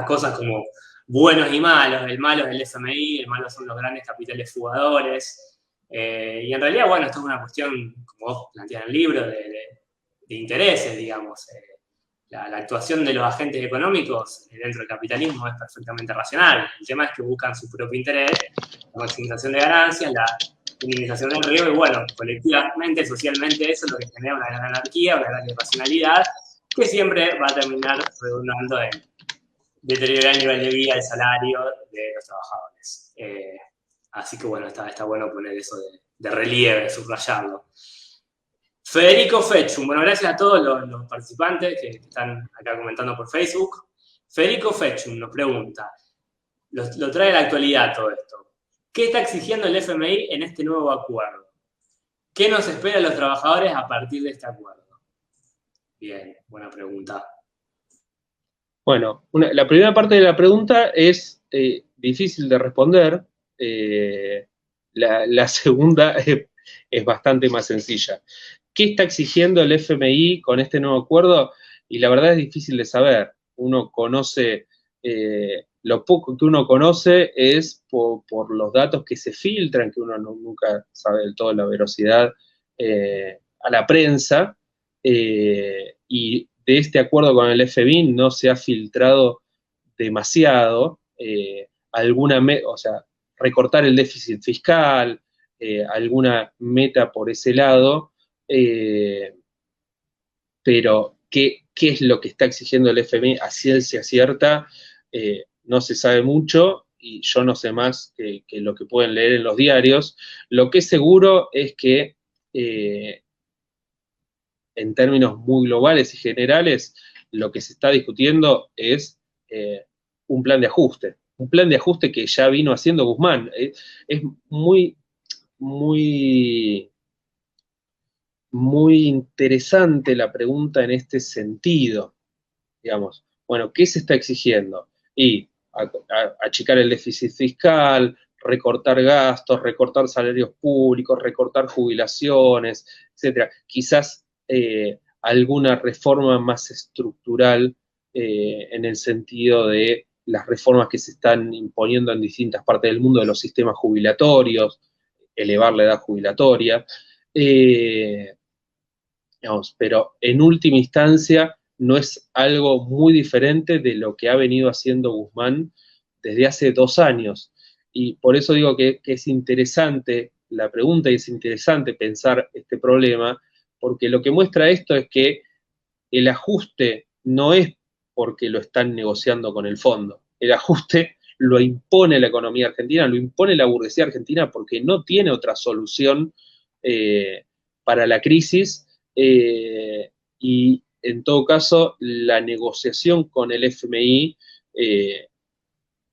cosas como buenos y malos. El malo es el FMI, el malo son los grandes capitales fugadores. Y en realidad, bueno, esto es una cuestión, como vos planteás en el libro, de intereses, digamos. La actuación de los agentes económicos dentro del capitalismo es perfectamente racional. El tema es que buscan su propio interés, la maximización de ganancias, la minimización del riesgo, y bueno, colectivamente, socialmente, eso es lo que genera una gran anarquía, una gran irracionalidad, que siempre va a terminar redundando en deteriorar el nivel de vida, el salario de los trabajadores. Así que bueno, está bueno poner eso de relieve, subrayarlo. Federico Fechum, bueno, gracias a todos los participantes que están acá comentando por Facebook. Federico Fechum nos pregunta, lo trae a la actualidad todo esto. ¿Qué está exigiendo el FMI en este nuevo acuerdo? ¿Qué nos espera a los trabajadores a partir de este acuerdo? Bien, buena pregunta. Bueno, la primera parte de la pregunta es difícil de responder. La segunda es bastante más sencilla. ¿Qué está exigiendo el FMI con este nuevo acuerdo? Y la verdad es difícil de saber. Uno conoce, lo poco que uno conoce es por los datos que se filtran, que uno nunca sabe del todo la veracidad a la prensa, y de este acuerdo con el FMI no se ha filtrado demasiado, o sea, recortar el déficit fiscal, alguna meta por ese lado, pero ¿qué es lo que está exigiendo el FMI a ciencia cierta? No se sabe mucho y yo no sé más que lo que pueden leer en los diarios. Lo que es seguro es que en términos muy globales y generales, lo que se está discutiendo es un plan de ajuste que ya vino haciendo Guzmán. Es muy, muy, muy interesante la pregunta en este sentido, digamos. Bueno, ¿qué se está exigiendo? Y achicar el déficit fiscal, recortar gastos, recortar salarios públicos, recortar jubilaciones, etcétera. Quizás alguna reforma más estructural en el sentido de las reformas que se están imponiendo en distintas partes del mundo de los sistemas jubilatorios. elevar la edad jubilatoria, pero en última instancia no es algo muy diferente de lo que ha venido haciendo Guzmán desde hace 2 años. Y por eso digo que es interesante la pregunta y es interesante pensar este problema, porque lo que muestra esto es que el ajuste no es porque lo están negociando con el fondo. El ajuste lo impone la economía argentina, lo impone la burguesía argentina porque no tiene otra solución para la crisis y en todo caso la negociación con el FMI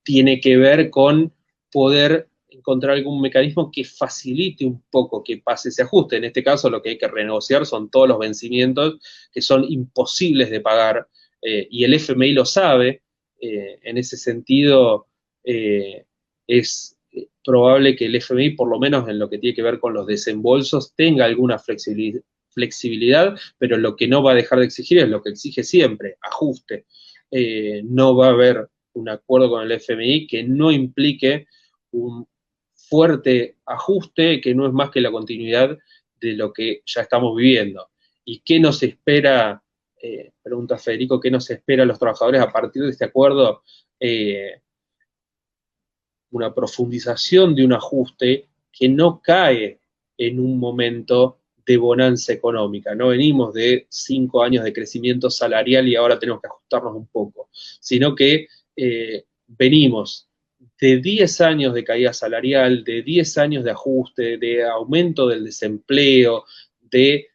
tiene que ver con poder encontrar algún mecanismo que facilite un poco que pase ese ajuste. En este caso lo que hay que renegociar son todos los vencimientos que son imposibles de pagar y el FMI lo sabe. En ese sentido es probable que el FMI, por lo menos en lo que tiene que ver con los desembolsos, tenga alguna flexibilidad, pero lo que no va a dejar de exigir es lo que exige siempre, ajuste. No va a haber un acuerdo con el FMI que no implique un fuerte ajuste, que no es más que la continuidad de lo que ya estamos viviendo. ¿Y qué nos espera, pregunta Federico, qué nos espera a los trabajadores a partir de este acuerdo? Una profundización de un ajuste que no cae en un momento de bonanza económica. No venimos de 5 años de crecimiento salarial y ahora tenemos que ajustarnos un poco, sino que venimos de 10 años de caída salarial, de 10 años de ajuste, de aumento del desempleo, de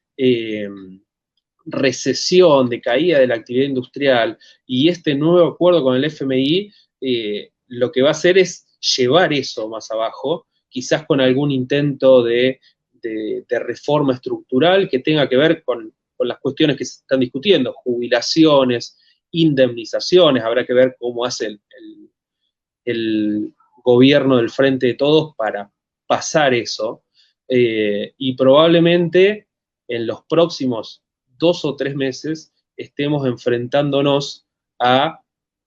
recesión, de caída de la actividad industrial, y este nuevo acuerdo con el FMI lo que va a hacer es llevar eso más abajo, quizás con algún intento de reforma estructural que tenga que ver con las cuestiones que se están discutiendo, jubilaciones, indemnizaciones, habrá que ver cómo hace el gobierno del Frente de Todos para pasar eso, y probablemente en los próximos 2 o 3 meses estemos enfrentándonos a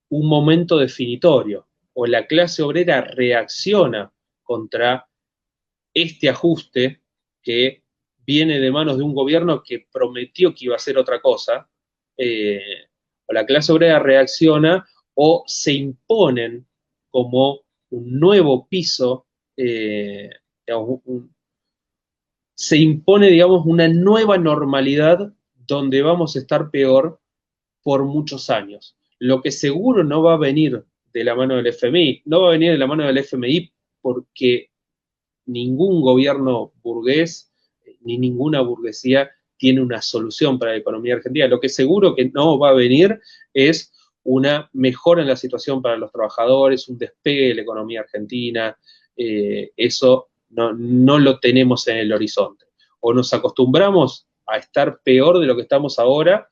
un momento definitorio, o la clase obrera reacciona contra este ajuste que viene de manos de un gobierno que prometió que iba a hacer otra cosa, o la clase obrera reacciona o se imponen como un nuevo piso, se impone, digamos, una nueva normalidad donde vamos a estar peor por muchos años. Lo que seguro no va a venir de la mano del FMI, no va a venir de la mano del FMI porque ningún gobierno burgués ni ninguna burguesía tiene una solución para la economía argentina. Lo que seguro que no va a venir es una mejora en la situación para los trabajadores, un despegue de la economía argentina, eso no lo tenemos en el horizonte. O nos acostumbramos a estar peor de lo que estamos ahora,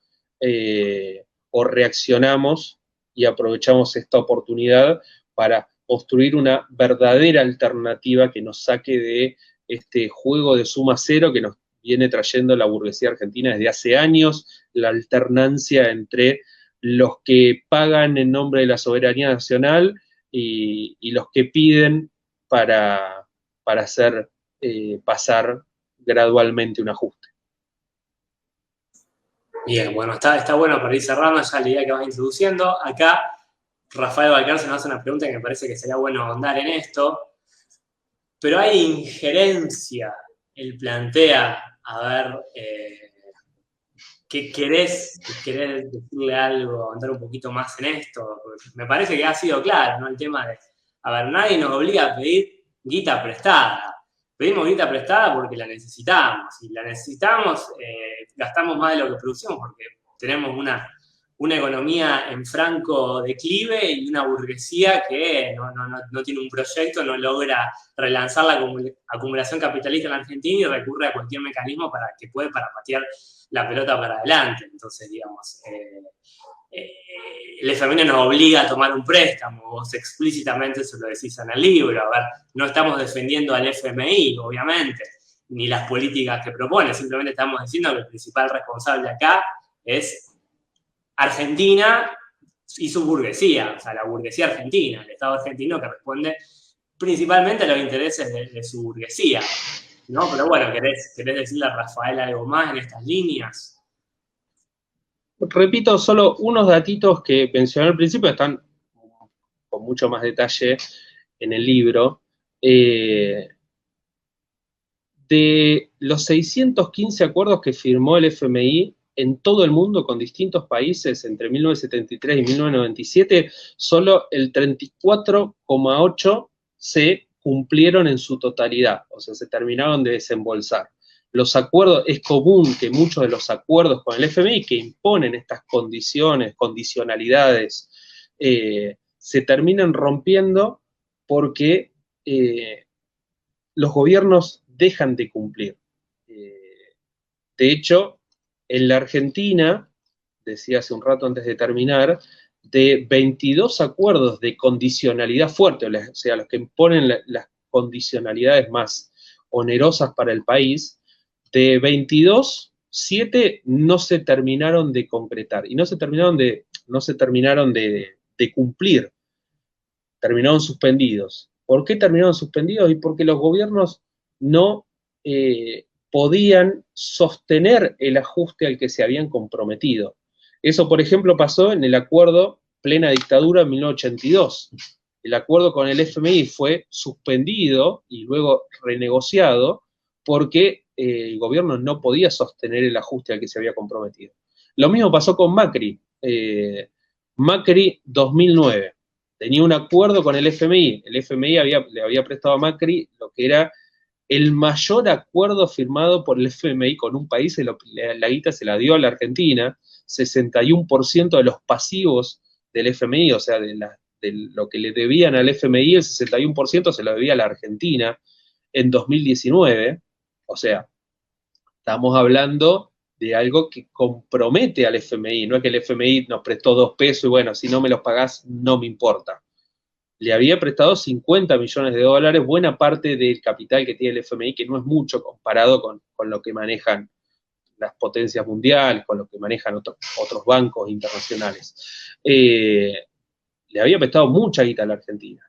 o reaccionamos y aprovechamos esta oportunidad para construir una verdadera alternativa que nos saque de este juego de suma cero que nos viene trayendo la burguesía argentina desde hace años, la alternancia entre los que pagan en nombre de la soberanía nacional y los que piden para hacer pasar gradualmente un ajuste. Bien, bueno, está bueno para ir cerrando ya la idea que vas introduciendo. Acá Rafael Valcarce nos hace una pregunta que me parece que sería bueno ahondar en esto, pero hay injerencia. Él plantea, a ver, ¿qué querés decirle algo, andar un poquito más en esto? Porque me parece que ha sido claro, ¿no? El tema de, a ver, nadie nos obliga a pedir guita prestada. Pedimos guita prestada porque la necesitamos. Si la necesitamos, gastamos más de lo que producimos porque tenemos una economía en franco declive y una burguesía que no tiene un proyecto, no logra relanzar la acumulación capitalista en la Argentina y recurre a cualquier mecanismo para patear la pelota para adelante. Entonces, digamos, el FMI nos obliga a tomar un préstamo, vos explícitamente se lo decís en el libro, a ver, no estamos defendiendo al FMI, obviamente, ni las políticas que propone, simplemente estamos diciendo que el principal responsable acá es Argentina y su burguesía, o sea, la burguesía argentina, el Estado argentino que responde principalmente a los intereses de su burguesía, ¿no? Pero bueno, ¿querés decirle a Rafael algo más en estas líneas? Repito solo unos datitos que mencioné al principio, están con mucho más detalle en el libro. De los 615 acuerdos que firmó el FMI en todo el mundo con distintos países entre 1973 y 1997, solo el 34,8 se cumplieron en su totalidad, o sea, se terminaron de desembolsar. Los acuerdos, es común que muchos de los acuerdos con el FMI que imponen estas condiciones, condicionalidades, se terminan rompiendo porque los gobiernos dejan de cumplir. De hecho, en la Argentina, decía hace un rato antes de terminar, de 22 acuerdos de condicionalidad fuerte, o sea, los que imponen las condicionalidades más onerosas para el país, de 22, 7 no se terminaron de concretar y no se terminaron de cumplir, terminaron suspendidos. ¿Por qué terminaron suspendidos? Y porque los gobiernos no podían sostener el ajuste al que se habían comprometido. Eso, por ejemplo, pasó en el acuerdo plena dictadura en 1982. El acuerdo con el FMI fue suspendido y luego renegociado porque el gobierno no podía sostener el ajuste al que se había comprometido. Lo mismo pasó con Macri. Macri 2009. Tenía un acuerdo con el FMI. El FMI le había prestado a Macri lo que era el mayor acuerdo firmado por el FMI con un país, la guita se la dio a la Argentina, 61% de los pasivos del FMI, o sea, de lo que le debían al FMI, el 61% se lo debía a la Argentina en 2019, o sea, estamos hablando de algo que compromete al FMI, no es que el FMI nos prestó 2 pesos y bueno, si no me los pagás no me importa. Le había prestado 50 millones de dólares, buena parte del capital que tiene el FMI, que no es mucho comparado con lo que manejan las potencias mundiales, con lo que manejan otros bancos internacionales. Le había prestado mucha guita a la Argentina.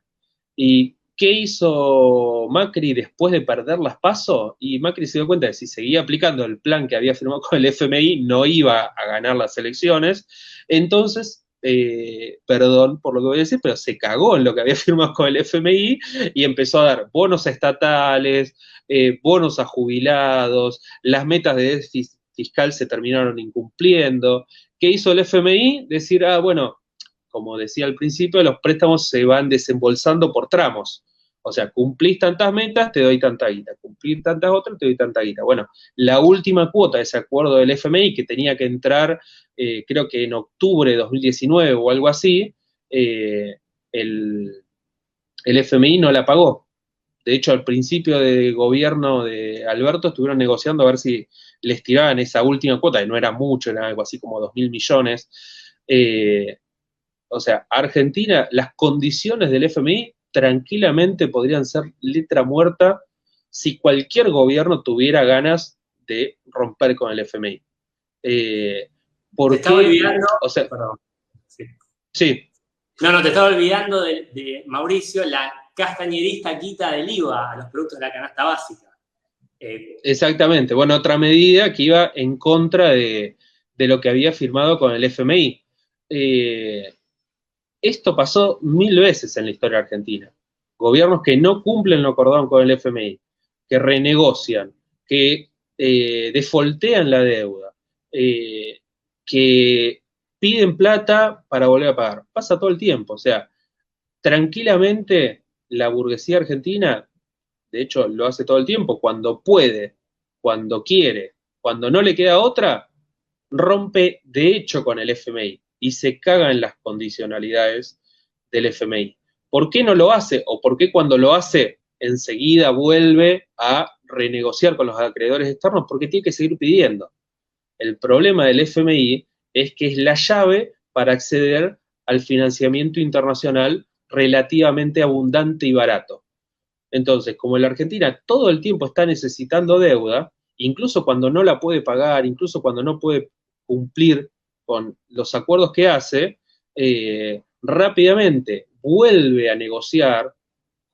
¿Y qué hizo Macri después de perder las PASO? Y Macri se dio cuenta de que si seguía aplicando el plan que había firmado con el FMI, no iba a ganar las elecciones. Entonces, perdón por lo que voy a decir, pero se cagó en lo que había firmado con el FMI y empezó a dar bonos estatales, bonos a jubilados, las metas de déficit fiscal se terminaron incumpliendo. ¿Qué hizo el FMI? Decir, bueno, como decía al principio, los préstamos se van desembolsando por tramos. O sea, cumplís tantas metas, te doy tanta guita. Cumplís tantas otras, te doy tanta guita. Bueno, la última cuota de ese acuerdo del FMI, que tenía que entrar, creo que en octubre de 2019 o algo así, el FMI no la pagó. De hecho, al principio del gobierno de Alberto estuvieron negociando a ver si les tiraban esa última cuota, que no era mucho, era algo así como 2.000 millones. O sea, Argentina, las condiciones del FMI tranquilamente podrían ser letra muerta si cualquier gobierno tuviera ganas de romper con el FMI. ¿Por qué? Te estaba olvidando. O sea, perdón. Sí. Sí. No, te estaba olvidando de Mauricio, la castañerista quita del IVA a los productos de la canasta básica. Exactamente. Bueno, otra medida que iba en contra de lo que había firmado con el FMI. Esto pasó 1000 veces en la historia argentina. Gobiernos que no cumplen lo acordado con el FMI, que renegocian, que defoltean la deuda, que piden plata para volver a pagar. Pasa todo el tiempo. O sea, tranquilamente la burguesía argentina, de hecho lo hace todo el tiempo, cuando puede, cuando quiere, cuando no le queda otra, rompe de hecho con el FMI y se caga en las condicionalidades del FMI. ¿Por qué no lo hace? ¿O por qué cuando lo hace enseguida vuelve a renegociar con los acreedores externos? Porque tiene que seguir pidiendo. El problema del FMI es que es la llave para acceder al financiamiento internacional relativamente abundante y barato. Entonces, como la Argentina todo el tiempo está necesitando deuda, incluso cuando no la puede pagar, incluso cuando no puede cumplir con los acuerdos que hace, rápidamente vuelve a negociar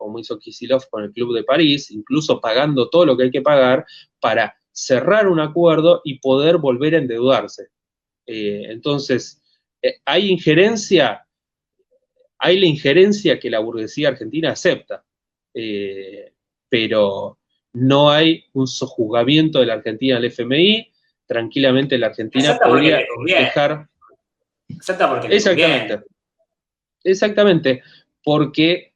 como hizo Kicillof con el Club de París, incluso pagando todo lo que hay que pagar para cerrar un acuerdo y poder volver a endeudarse. Entonces, hay la injerencia que la burguesía argentina acepta, pero no hay un sojuzgamiento de la Argentina al FMI. Tranquilamente la Argentina Acepta porque podría le conviene. dejar... Acepta porque le conviene. Exactamente, porque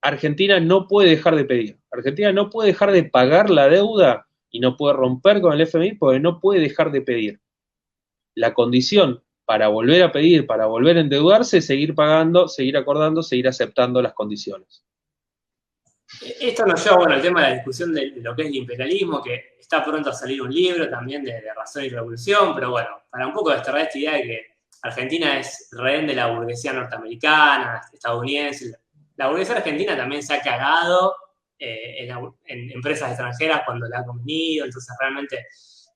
Argentina no puede dejar de pedir. Argentina no puede dejar de pagar la deuda y no puede romper con el FMI porque no puede dejar de pedir. La condición para volver a pedir, para volver a endeudarse, es seguir pagando, seguir acordando, seguir aceptando las condiciones. Esto nos lleva, bueno, al tema de la discusión de lo que es el imperialismo, que está pronto a salir un libro también de Razón y Revolución, pero bueno, para un poco desterrar esta idea de que Argentina es rehén de la burguesía norteamericana, estadounidense. La burguesía argentina también se ha cagado en empresas extranjeras cuando le ha convenido, entonces realmente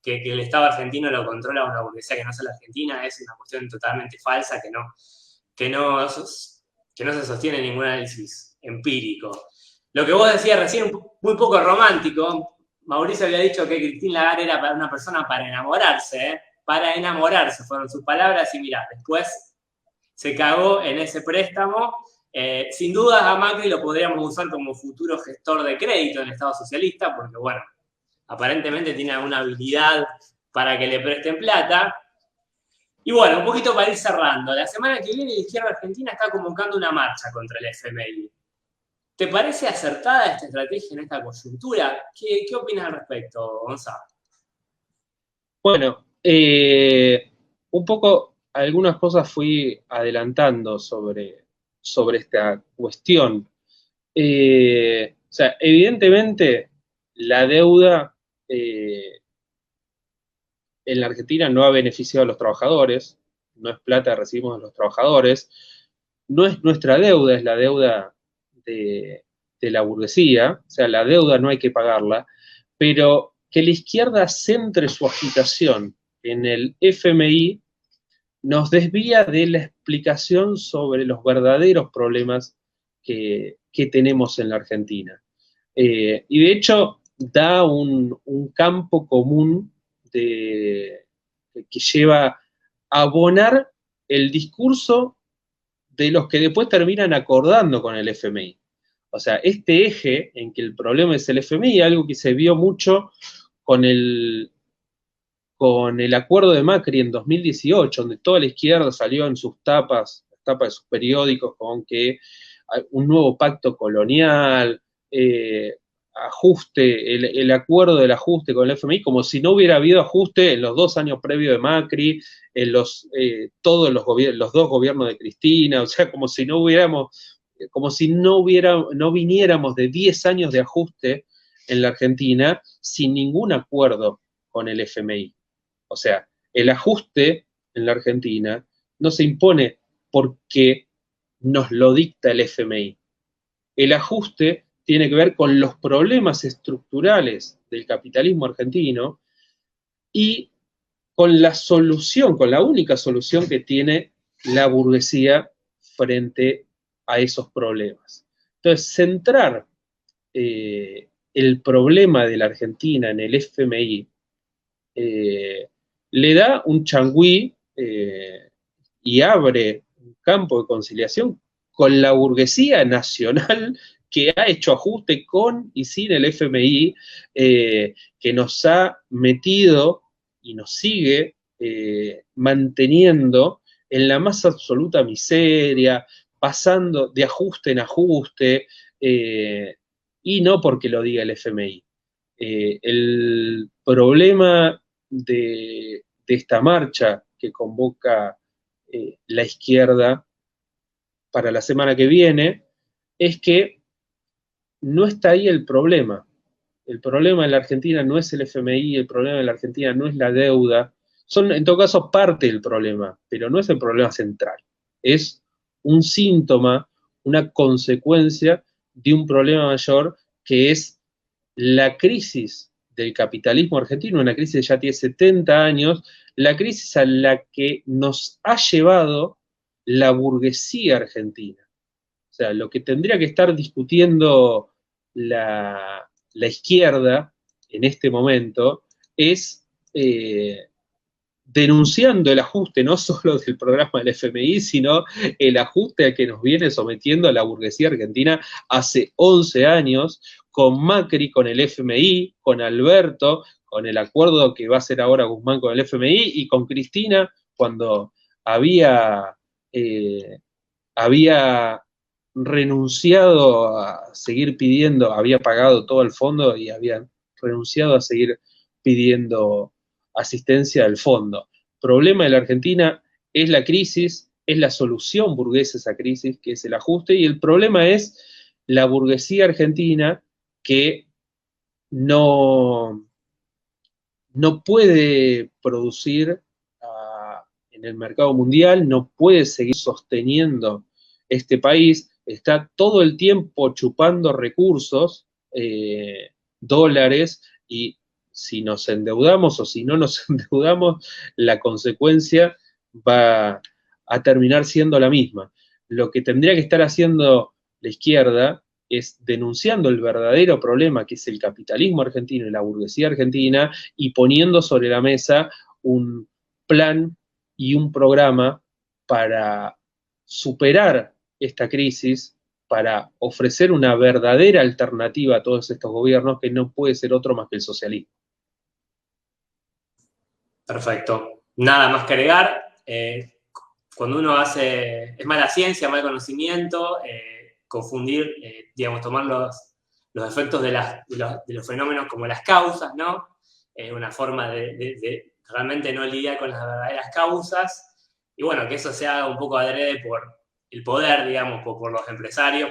que el Estado argentino lo controla una burguesía que no es la argentina es una cuestión totalmente falsa que no se sostiene en ningún análisis empírico. Lo que vos decías recién, muy poco romántico, Mauricio había dicho que Christine Lagarde era para una persona para enamorarse, para enamorarse, fueron sus palabras, y mirá, después se cagó en ese préstamo. Sin dudas a Macri lo podríamos usar como futuro gestor de crédito en el Estado socialista, porque bueno, aparentemente tiene alguna habilidad para que le presten plata. Y bueno, un poquito para ir cerrando, la semana que viene la izquierda argentina está convocando una marcha contra el FMI. ¿Te parece acertada esta estrategia en esta coyuntura? ¿Qué opinas al respecto, Gonzalo? Bueno, un poco algunas cosas fui adelantando sobre esta cuestión. O sea, evidentemente la deuda en la Argentina no ha beneficiado a los trabajadores, no es plata que recibimos de los trabajadores, no es nuestra deuda, es la deuda de la burguesía, o sea, la deuda no hay que pagarla, pero que la izquierda centre su agitación en el FMI nos desvía de la explicación sobre los verdaderos problemas que tenemos en la Argentina. Y de hecho da un campo común que lleva a abonar el discurso de los que después terminan acordando con el FMI. O sea, este eje en que el problema es el FMI, algo que se vio mucho con el acuerdo de Macri en 2018, donde toda la izquierda salió en sus tapas de sus periódicos con que un nuevo pacto colonial, ajuste, el acuerdo del ajuste con el FMI, como si no hubiera habido ajuste en los 2 años previos de Macri, en todos los 2 gobiernos de Cristina, o sea, como si no viniéramos de 10 años de ajuste en la Argentina sin ningún acuerdo con el FMI. O sea, el ajuste en la Argentina no se impone porque nos lo dicta el FMI. El ajuste tiene que ver con los problemas estructurales del capitalismo argentino y con la solución, con la única solución que tiene la burguesía frente a esos problemas. Entonces, centrar el problema de la Argentina en el FMI le da un changüí y abre un campo de conciliación con la burguesía nacional que ha hecho ajuste con y sin el FMI, que nos ha metido y nos sigue manteniendo en la más absoluta miseria, pasando de ajuste en ajuste, y no porque lo diga el FMI. El problema de esta marcha que convoca la izquierda para la semana que viene es que no está ahí el problema. El problema en la Argentina no es el FMI, el problema en la Argentina no es la deuda. Son, en todo caso, parte del problema, pero no es el problema central. Es un síntoma, una consecuencia de un problema mayor que es la crisis del capitalismo argentino, una crisis que ya tiene 70 años, la crisis a la que nos ha llevado la burguesía argentina. O sea, lo que tendría que estar discutiendo la izquierda en este momento es denunciando el ajuste no solo del programa del FMI, sino el ajuste al que nos viene sometiendo la burguesía argentina hace 11 años, con Macri, con el FMI, con Alberto, con el acuerdo que va a hacer ahora Guzmán con el FMI, y con Cristina, cuando había renunciado a seguir pidiendo, había pagado todo el fondo y había renunciado a seguir pidiendo asistencia del fondo. El problema de la Argentina es la crisis, es la solución burguesa a esa crisis, que es el ajuste, y el problema es la burguesía argentina que no puede producir en el mercado mundial, no puede seguir sosteniendo este país, está todo el tiempo chupando recursos, dólares, y si nos endeudamos o si no nos endeudamos, la consecuencia va a terminar siendo la misma. Lo que tendría que estar haciendo la izquierda es denunciando el verdadero problema que es el capitalismo argentino y la burguesía argentina, y poniendo sobre la mesa un plan y un programa para superar esta crisis, para ofrecer una verdadera alternativa a todos estos gobiernos, que no puede ser otro más que el socialismo. Perfecto. Nada más que agregar. Cuando uno es mala ciencia, mal conocimiento, confundir, digamos, tomar los efectos de los fenómenos como las causas, ¿no? Es una forma de realmente no lidiar con las verdaderas causas, y bueno, que eso se haga un poco adrede por el poder, digamos, por los empresarios,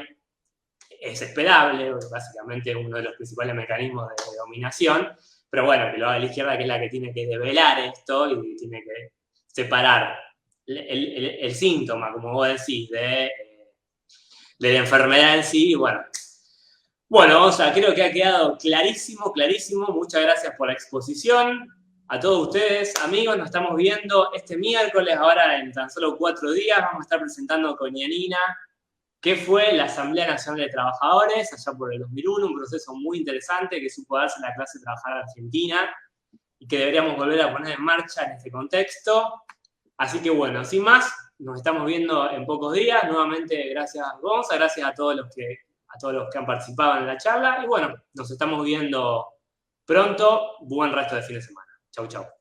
es esperable, básicamente uno de los principales mecanismos de dominación, pero bueno, que lo haga la izquierda, que es la que tiene que develar esto y tiene que separar el síntoma, como vos decís, de la enfermedad en sí. Y bueno, o sea, creo que ha quedado clarísimo, clarísimo. Muchas gracias por la exposición. A todos ustedes, amigos, nos estamos viendo este miércoles, ahora en tan solo 4 días. Vamos a estar presentando con Yanina qué fue la Asamblea Nacional de Trabajadores, allá por el 2001, un proceso muy interesante que supo darse en la clase trabajadora argentina y que deberíamos volver a poner en marcha en este contexto. Así que bueno, sin más, nos estamos viendo en pocos días. Nuevamente, gracias Gonza, gracias a todos los que han participado en la charla. Y bueno, nos estamos viendo pronto. Buen resto de fin de semana. Chau, chau.